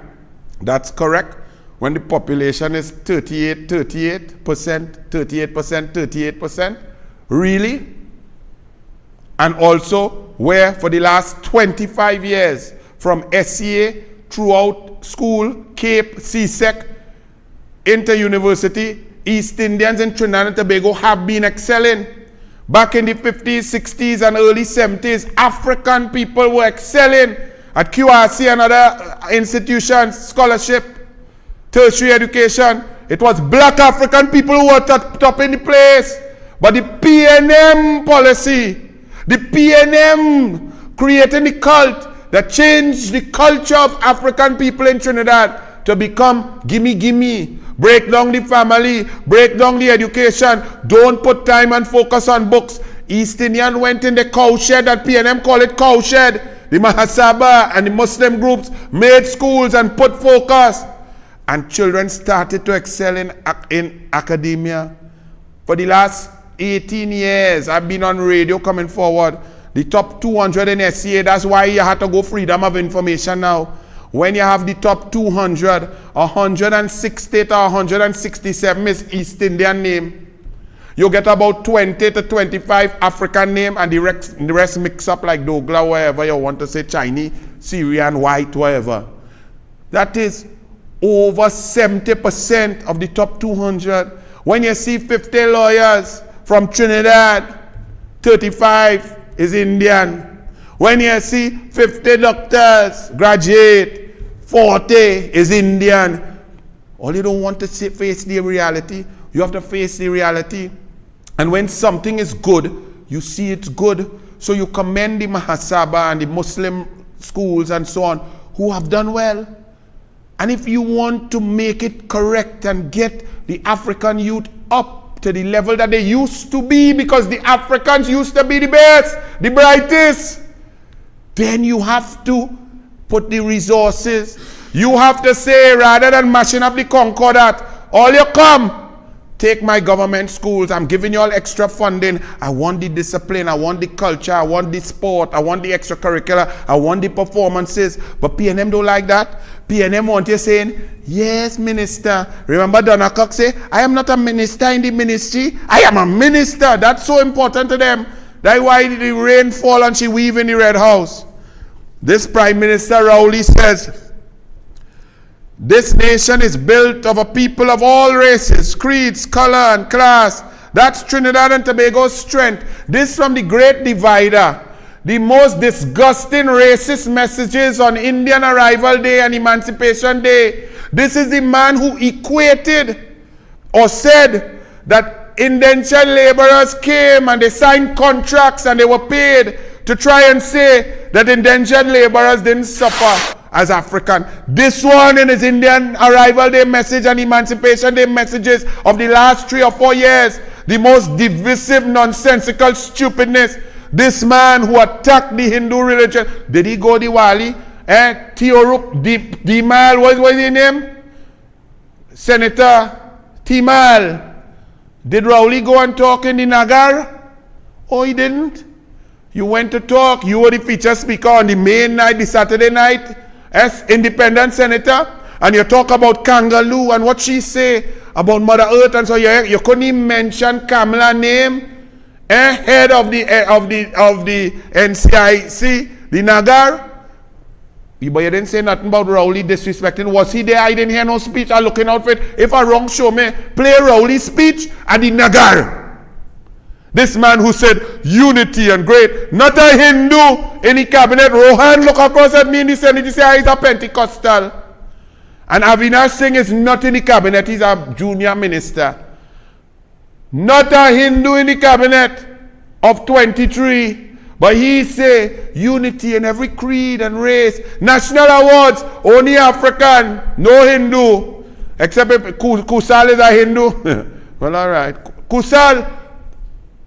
That's correct. When the population is 38%. Really? And also where for the last 25 years, from SCA throughout school, Cape, CSEC, into university, East Indians in Trinidad and Tobago have been excelling. Back in the 50s, 60s, and early 70s, African people were excelling at QRC and other institutions, scholarship, tertiary education. It was black African people who were top in the place. But the PNM policy, the PNM creating the cult that changed the culture of African people in Trinidad to become gimme, gimme. Break down the family, break down the education, don't put time and focus on books. East Indian went in the cowshed, that PNM call it cowshed. The Mahasaba and the Muslim groups made schools and put focus. And children started to excel in academia. For the last 18 years, I've been on radio coming forward. The top 200 in SCA, that's why you had to go freedom of information now. When you have the top 200, 160 to 167 is East Indian name. You get about 20 to 25 African name, and the rest mix up like douglAR, wherever you want to say, Chinese, Syrian, white, whatever. That is over 70% of the top 200. When you see 50 lawyers from Trinidad, 35 is Indian. When you see 50 doctors graduate, 40 is Indian. All you don't want to face the reality. You have to face the reality. And when something is good, you see it's good. So you commend the Mahasaba and the Muslim schools and so on who have done well. And if you want to make it correct and get the African youth up to the level that they used to be, because the Africans used to be the best, the brightest, then you have to put the resources. You have to say, rather than mashing up the Concordat, all you come, take my government schools. I'm giving you all extra funding. I want the discipline. I want the culture. I want the sport. I want the extracurricular. I want the performances. But PNM don't like that. PNM want you saying, yes, minister. Remember Donna Cox say, I am not a minister in the ministry. I am a minister. That's so important to them. That's why the rain fall and she weave in the Red House. This Prime Minister Rowley says, this nation is built of a people of all races, creeds, color, and class. That's Trinidad and Tobago's strength. This from the Great Divider. The most disgusting racist messages on Indian Arrival Day and Emancipation Day. This is the man who equated or said that indentured laborers came and they signed contracts and they were paid to try and say that indentured laborers didn't suffer as African. This one in his Indian Arrival Day message and Emancipation Day messages of the last 3 or 4 years, the most divisive, nonsensical stupidness. This man who attacked the Hindu religion, did he go Diwali? Theorup Dimal, what was his name? Senator Timal. Did Rowley go and talk in the Nagar? Oh, he didn't. You went to talk. You were the feature speaker on the main night, the Saturday night, as independent senator, and you talk about Kangaloo and what she say about Mother Earth, and so you couldn't even mention Kamala name, head of the NCIC, the Nagar. But you didn't say nothing about Rowley disrespecting. Was he there? I didn't hear no speech. I'm looking out for it. If I wrong, show me. Play Rowley's speech at the Nagar. This man who said unity and great, not a Hindu in the cabinet. Rohan look across at me in the Senate, he say he's a Pentecostal. And Avinash Singh is not in the cabinet, he's a junior minister. Not a Hindu in the cabinet of 23. But he say unity in every creed and race. National awards, only African, no Hindu. Except if Kusal is a Hindu. Well, all right. Kusal,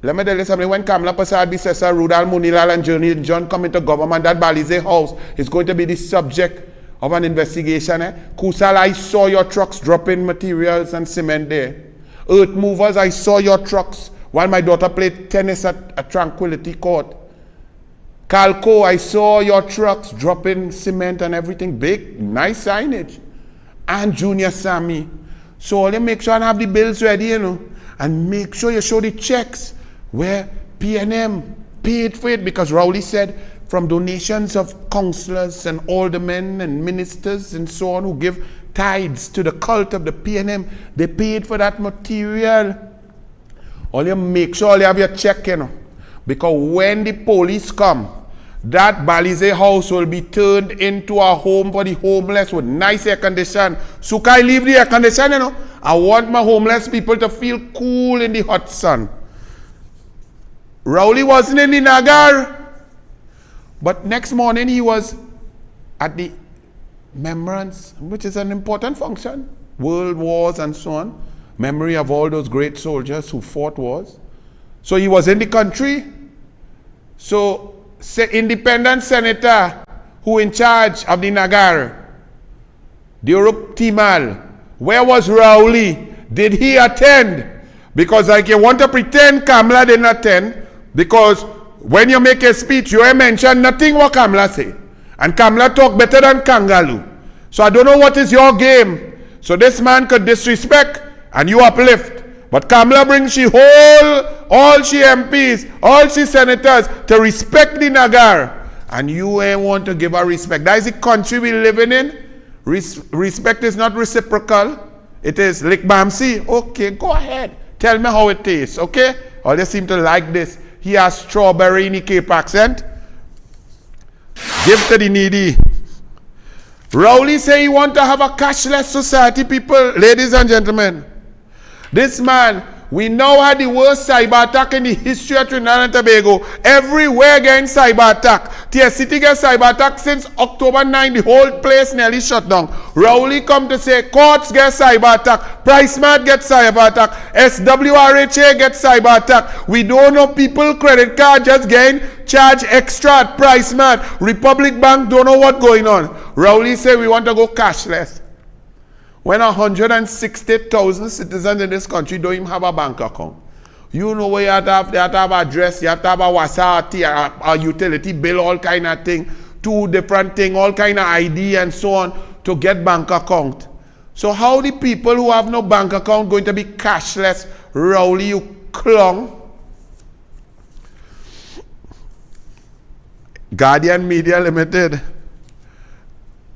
let me tell you something. When Kamala Prasad, Bissessa, Rudal, Munilal, and Journey John come into government, that Balize house is going to be the subject of an investigation. Kusal, I saw your trucks dropping materials and cement there. Earth movers, I saw your trucks while my daughter played tennis at Tranquility Court. Calco, I saw your trucks dropping cement and everything. Big, nice signage. And Junior Sammy. So only make sure and have the bills ready, you know. And make sure you show the checks where PNM paid for it, because Rowley said from donations of councillors and aldermen and ministers and so on who give tithes to the cult of the PNM, they paid for that material. Only make sure you have your check, you know. Because when the police come, that Balize house will be turned into a home for the homeless with nice air condition. So can I leave the air condition, you know? I want my homeless people to feel cool in the hot sun. Rowley wasn't in the Nagar, but next morning he was at the Remembrance, which is an important function. World wars and so on. Memory of all those great soldiers who fought wars. So he was in the country. So, independent senator who in charge of the Nagar, Theorup Timal, where was Rowley? Did he attend? Because like you want to pretend Kamala didn't attend, because when you make a speech, you ain't mention nothing what Kamala say. And Kamala talk better than Kangaloo. So I don't know what is your game. So this man could disrespect and you uplift. But Kamala brings all she MPs, all she senators to respect the Nagar. And you ain't want to give her respect. That is the country we're living in. Respect is not reciprocal. It is lick bamsi. Okay, go ahead. Tell me how it tastes, okay? Or they seem to like this. He has strawberry in the Cape accent. Give to the needy. Rowley say he want to have a cashless society, people. Ladies and gentlemen. This man, we now had the worst cyber attack in the history of Trinidad and Tobago. Everywhere getting cyber attack. Tia City get cyber attack since October 9. The whole place nearly shut down. Rowley come to say courts get cyber attack. PriceMart get cyber attack. SWRHA get cyber attack. We don't know people credit card just getting charged extra at PriceMart. Republic Bank don't know what's going on. Rowley say we want to go cashless. when 160,000 citizens in this country don't even have a bank account. You know where you have to have, they have to have address, you have to have a WhatsApp, a utility bill, all kind of thing, 2 different things, all kind of ID and so on to get bank account. So how the people who have no bank account going to be cashless? Rowley, you clown. Guardian Media Limited.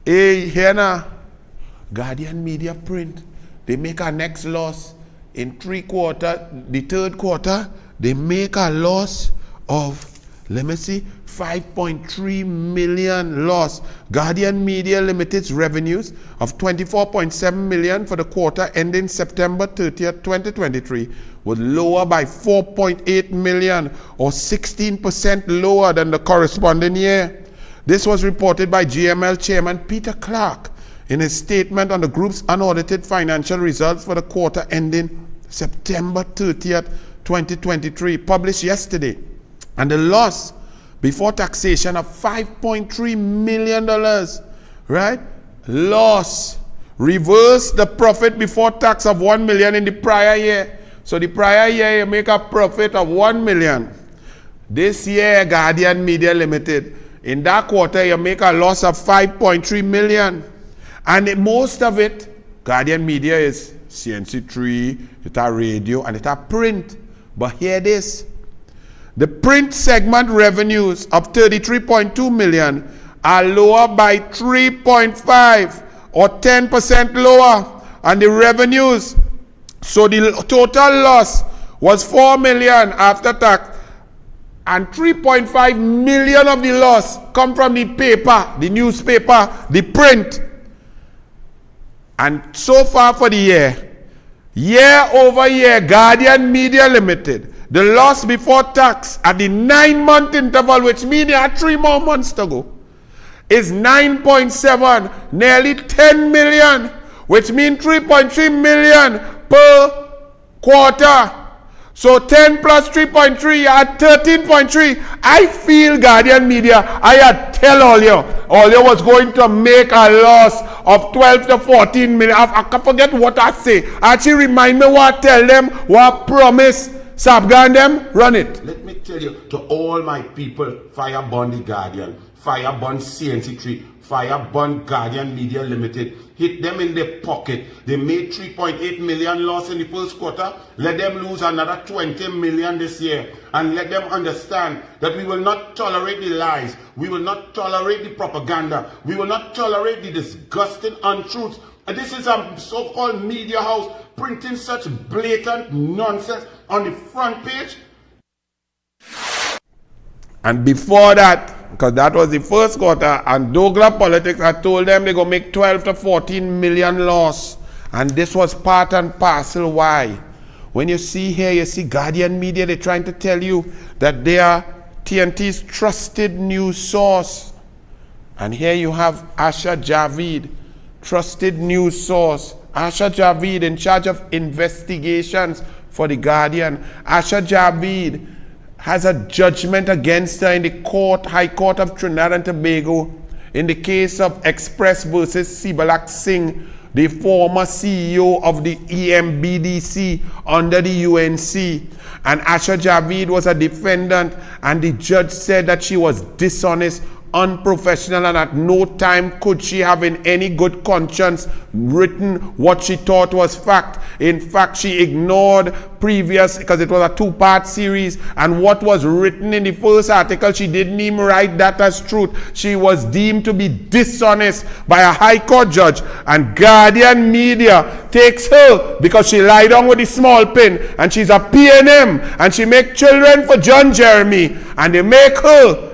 Hey, here now. Guardian Media Print. They make a next loss in the third quarter. They make a loss of, let me see, 5.3 million loss. Guardian Media Limited's revenues of 24.7 million for the quarter ending September 30th, 2023 was lower by 4.8 million or 16% lower than the corresponding year. This was reported by GML Chairman Peter Clark in his statement on the group's unaudited financial results for the quarter ending September 30th, 2023, published yesterday. And the loss before taxation of $5.3 million, right? Loss. Reverse the profit before tax of 1 million in the prior year. So the prior year you make a profit of 1 million. This year, Guardian Media Limited, in that quarter you make a loss of 5.3 million. And most of it, Guardian Media is CNC3, it's a radio, and it's a print. But hear this. The print segment revenues of 33.2 million are lower by 3.5 or 10% lower. And the revenues, so the total loss was 4 million after tax. And 3.5 million of the loss come from the paper, the newspaper, the print. And so far for the year over year, Guardian Media Limited, the loss before tax at the 9-month interval, which means there are 3 more months to go, is 9.7, nearly 10 million, which means 3.3 million per quarter. So 10 plus 3.3, you are 13.3. I feel Guardian Media, I had tell all you was going to make a loss of 12 to 14 million. I can forget what I say. Actually remind me what I tell them, what I promise. Sabgan them, run it. Let me tell you, to all my people, fire burn the Guardian, fire burn CNC3, fire burn Guardian Media Limited. Hit them in the pocket. They made 3.8 million loss in the first quarter. Let them lose another 20 million this year. And let them understand that we will not tolerate the lies. We will not tolerate the propaganda. We will not tolerate the disgusting untruths. And this is a so-called media house printing such blatant nonsense on the front page. And before that, because that was the first quarter, and douglAR Politics, I told them they're going to make 12 to 14 million loss. And this was part and parcel why. When you see here, you see Guardian Media, they're trying to tell you that they are TNT's trusted news source. And here you have Asha Javid, trusted news source. Asha Javid in charge of investigations for the Guardian. Asha Javid has a judgment against her in the High Court of Trinidad and Tobago in the case of Express versus Sibalak Singh, the former CEO of the EMBDC under the UNC. And Asha Javid was a defendant, and the judge said that she was dishonest, unprofessional, and at no time could she have in any good conscience written what she thought was fact. In fact, she ignored previous, because it was a 2-part series, and what was written in the first article, she didn't even write that as truth. She was deemed to be dishonest by a high court judge, and Guardian Media takes her because she lied down with the small pin, and she's a PNM, and she make children for John Jeremy, and they make her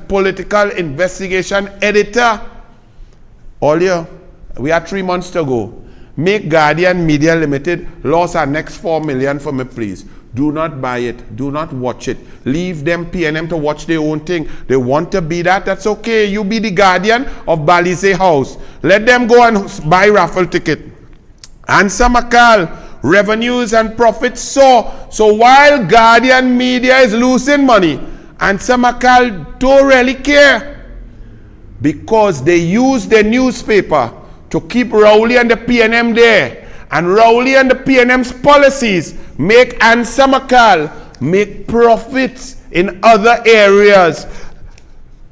political investigation editor. All year, we have 3 months to go. Make Guardian Media Limited lost our next 4 million for me, please. Do not buy it. Do not watch it. Leave them PNM to watch their own thing. They want to be that. That's okay. You be the guardian of Balize House. Let them go and buy raffle ticket. Ansa Makal, revenues and profits soar. So while Guardian Media is losing money, Ansa Makal don't really care, because they use their newspaper to keep Rowley and the PNM there. And Rowley and the PNM's policies make Ansamakal make profits in other areas.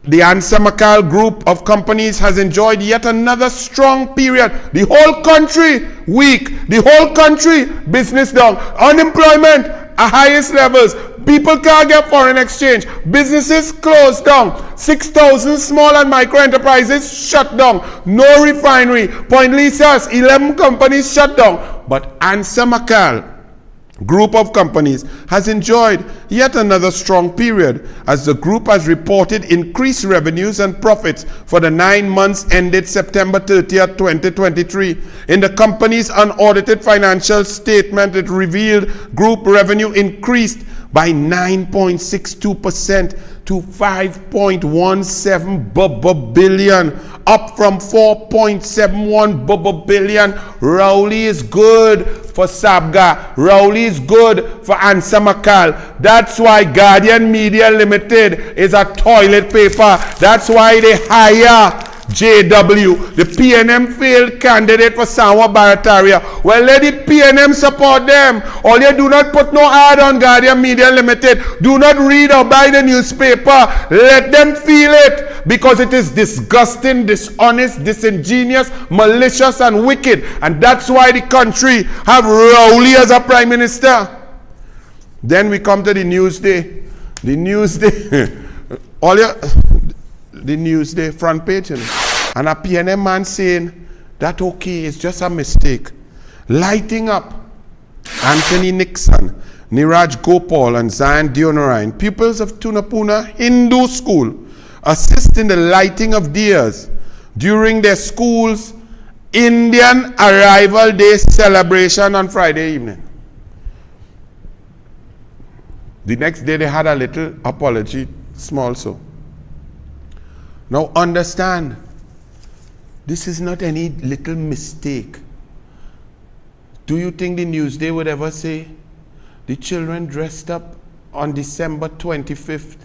The Ansamakal group of companies has enjoyed yet another strong period. The whole country weak. The whole country business down. Unemployment at highest levels. People can't get foreign exchange. Businesses closed down. 6,000 small and micro enterprises shut down. No refinery. Point Lisas, 11 companies shut down. But Ansamakal group of companies has enjoyed yet another strong period as the group has reported increased revenues and profits for the 9 months ended September 30th, 2023. In the company's unaudited financial statement, it revealed group revenue increased by 9.62% to 5.17 billion, up from 4.71 billion. Rowley is good for Sabga. Rowley is good for Ansamakal. That's why Guardian Media Limited is a toilet paper. That's why they hire JW, the PNM failed candidate for Sanwa Barataria. Well, let the PNM support them. All you do not put no ad on Guardian Media Limited. Do not read or buy the newspaper. Let them feel it, because it is disgusting, dishonest, disingenuous, malicious, and wicked. And that's why the country have Rowley as a prime minister. Then we come to the Newsday. The Newsday, the Newsday front page, you know? And a PNM man saying that okay, it's just a mistake. Lighting up Anthony Nixon, Niraj Gopal, and Zion Dionarine, pupils of Tunapuna Hindu School, assist in the lighting of diyas during their school's Indian Arrival Day celebration on Friday evening. The next day they had a little apology, small so. Now understand, this is not any little mistake. Do you think the Newsday would ever say the children dressed up on December 25th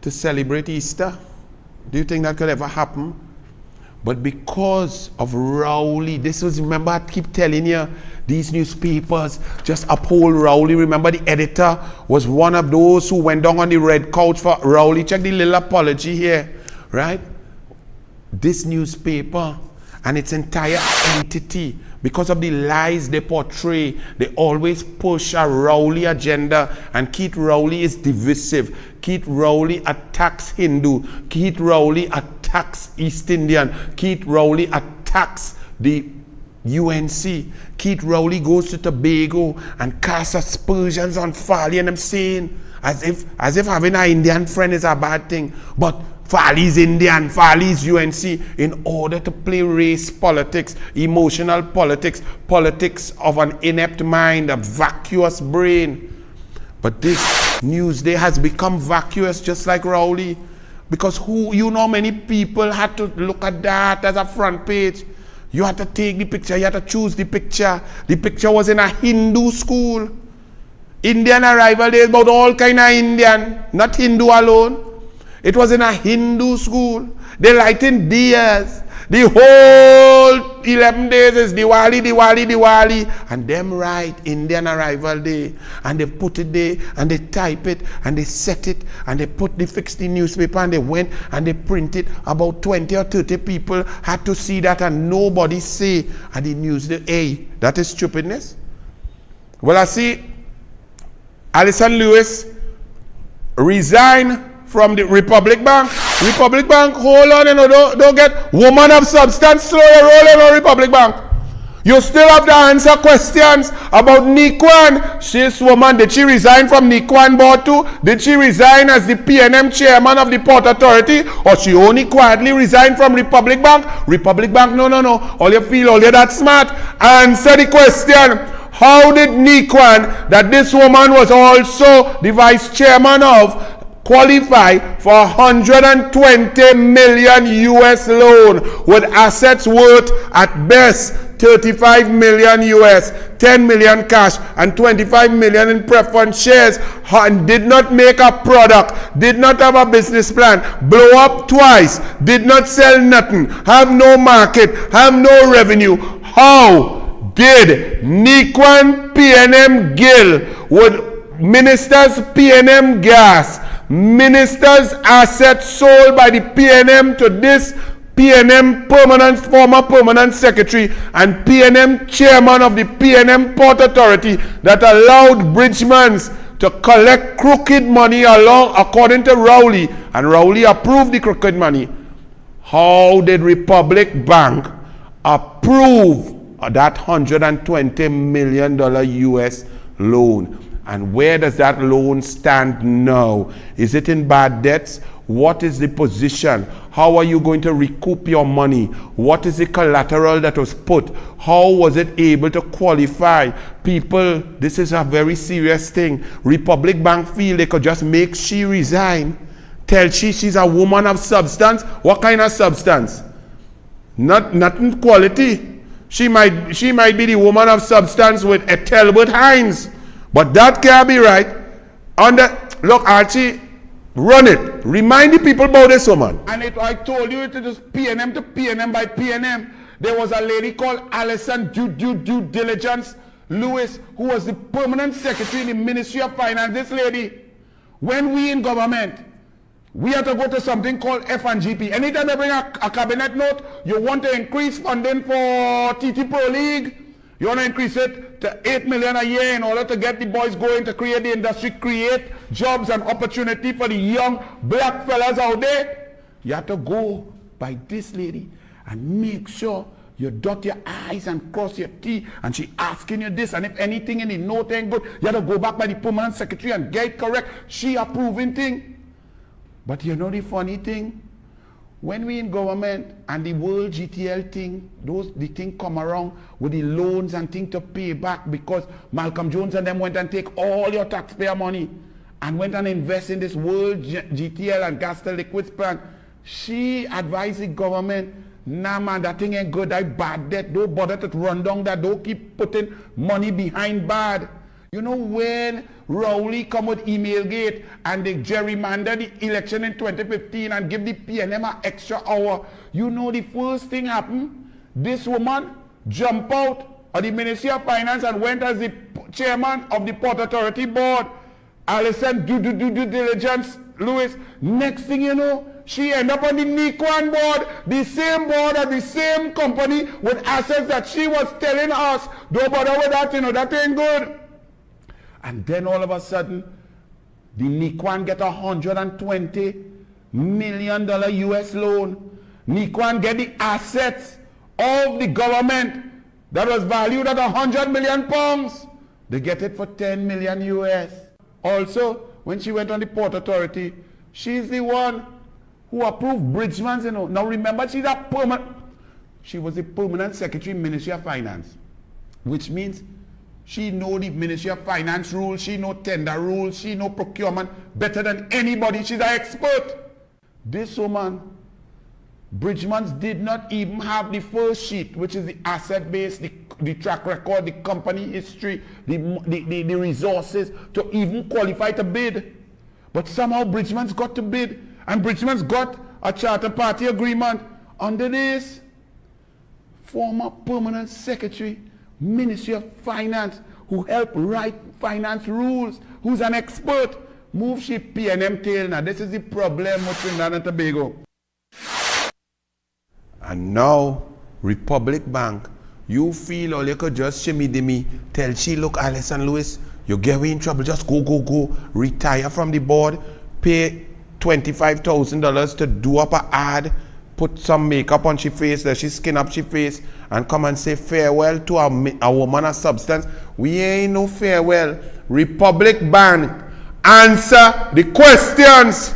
to celebrate Easter? Do you think that could ever happen? But because of Rowley, remember I keep telling you, these newspapers just uphold Rowley. Remember the editor was one of those who went down on the red couch for Rowley. Check the little apology here. Right? This newspaper and its entire entity, because of the lies they portray, they always push a Rowley agenda, and Keith Rowley is divisive. Keith Rowley attacks Hindu. Keith Rowley attacks East Indian. Keith Rowley attacks the UNC. Keith Rowley goes to Tobago and casts aspersions on Farley, and I'm saying as if having an Indian friend is a bad thing. But Farley's Indian, Farley's UNC, in order to play race politics, emotional politics, politics of an inept mind, a vacuous brain. But this Newsday has become vacuous just like Rowley, because many people had to look at that as a front page. You had to take the picture, you had to choose the picture. The picture was in a Hindu school. Indian Arrival Day is about all kind of Indian, not Hindu alone. It was in a Hindu school. They lighting diyas. The whole 11 days is Diwali, Diwali, Diwali. And them write Indian Arrival Day. And they put it there, and they type it, and they set it, and they fix the newspaper, and they went, and they print it. About 20 or 30 people had to see that, and nobody say at the news, hey, that is stupidness. Well, I see Alison Lewis resign from the Republic Bank. Republic Bank, hold on, don't get woman of substance, slow your roll on Republic Bank. You still have to answer questions about Nikwan. This woman, did she resign from Nikwan board too? Did she resign as the PNM chairman of the Port Authority? Or she only quietly resigned from Republic Bank? Republic Bank, no. All you that smart. Answer the question. How did Nikwan, that this woman was also the vice chairman of, qualify for 120 million US loan with assets worth at best 35 million US, 10 million cash, and 25 million in preference shares, and did not make a product, did not have a business plan, blow up twice, did not sell nothing, have no market, have no revenue, how did Nikwan PNM Gill with ministers PNM gas, ministers assets sold by the PNM to this PNM former permanent secretary and PNM chairman of the PNM Port Authority that allowed Bridgemans to collect crooked money along according to Rowley, and Rowley approved the crooked money. How did Republic Bank approve that $120 million US loan? And where does that loan stand now? Is it in bad debts? What is the position? How are you going to recoup your money? What is the collateral that was put? How was it able to qualify? People, this is a very serious thing. Republic Bank feel they could just make she resign. Tell she's a woman of substance. What kind of substance? Nothing quality. She might be the woman of substance with a Talbot Hines. But that can't be right. Look, Archie, run it. Remind the people about this woman. And I told you it is PNM to PNM by PNM. There was a lady called Alison Due Diligence Lewis, who was the permanent secretary in the Ministry of Finance. This lady, when we in government, we have to go to something called F&GP. Anytime they bring a cabinet note, you want to increase funding for TT Pro League, you want to increase it to 8 million a year in order to get the boys going to create the industry, create jobs and opportunity for the young black fellas out there. You have to go by this lady and make sure you dot your I's and cross your T, and she asking you this, and if anything in the note ain't good, you have to go back by the permanent secretary and get it correct. She approving thing. But you know the funny thing? When we in government and the world GTL thing, the thing come around with the loans and thing to pay back, because Malcolm Jones and them went and take all your taxpayer money and went and invest in this world GTL and gas to liquids plant. She advised the government, nah man, that thing ain't good, that bad debt, don't bother to run down that, don't keep putting money behind bad. You know when Rowley come with Emailgate and they gerrymander the election in 2015 and give the PNM an extra hour, you know the first thing happened? This woman jumped out of the Ministry of Finance and went as the chairman of the Port Authority board. Alison Due Diligence Lewis. Next thing you know, she ended up on the Nikwan board, the same board of the same company with assets that she was telling us, don't bother with that, you know, that ain't good. And then all of a sudden, the Nikwan get $120 million US loan. Nikwan get the assets of the government that was valued at 100 million pounds. They get it for 10 million US. Also, when she went on the Port Authority, she's the one who approved Bridgemans, you know. Now remember, she was the permanent secretary, Ministry of Finance, which means she know the Ministry of Finance rules, she know tender rules, she know procurement better than anybody. She's an expert. This woman, Bridgemans, did not even have the first sheet, which is the asset base, the track record, the company history, the resources to even qualify to bid. But somehow Bridgemans got to bid, and Bridgemans got a charter party agreement under this. Former permanent secretary, Ministry of Finance, who helped write finance rules, who's an expert, move ship PNM tail. Now this is the problem with Trinidad and Tobago. And now, Republic Bank, you feel all you could just shimmy-dimmy, tell she, look, Alison Lewis, you get me in trouble, just go, retire from the board, pay $25,000 to do up an ad, put some makeup on she face, that she skin up she face, and come and say farewell to a woman of substance. We ain't no farewell. Republic Bank, answer the questions.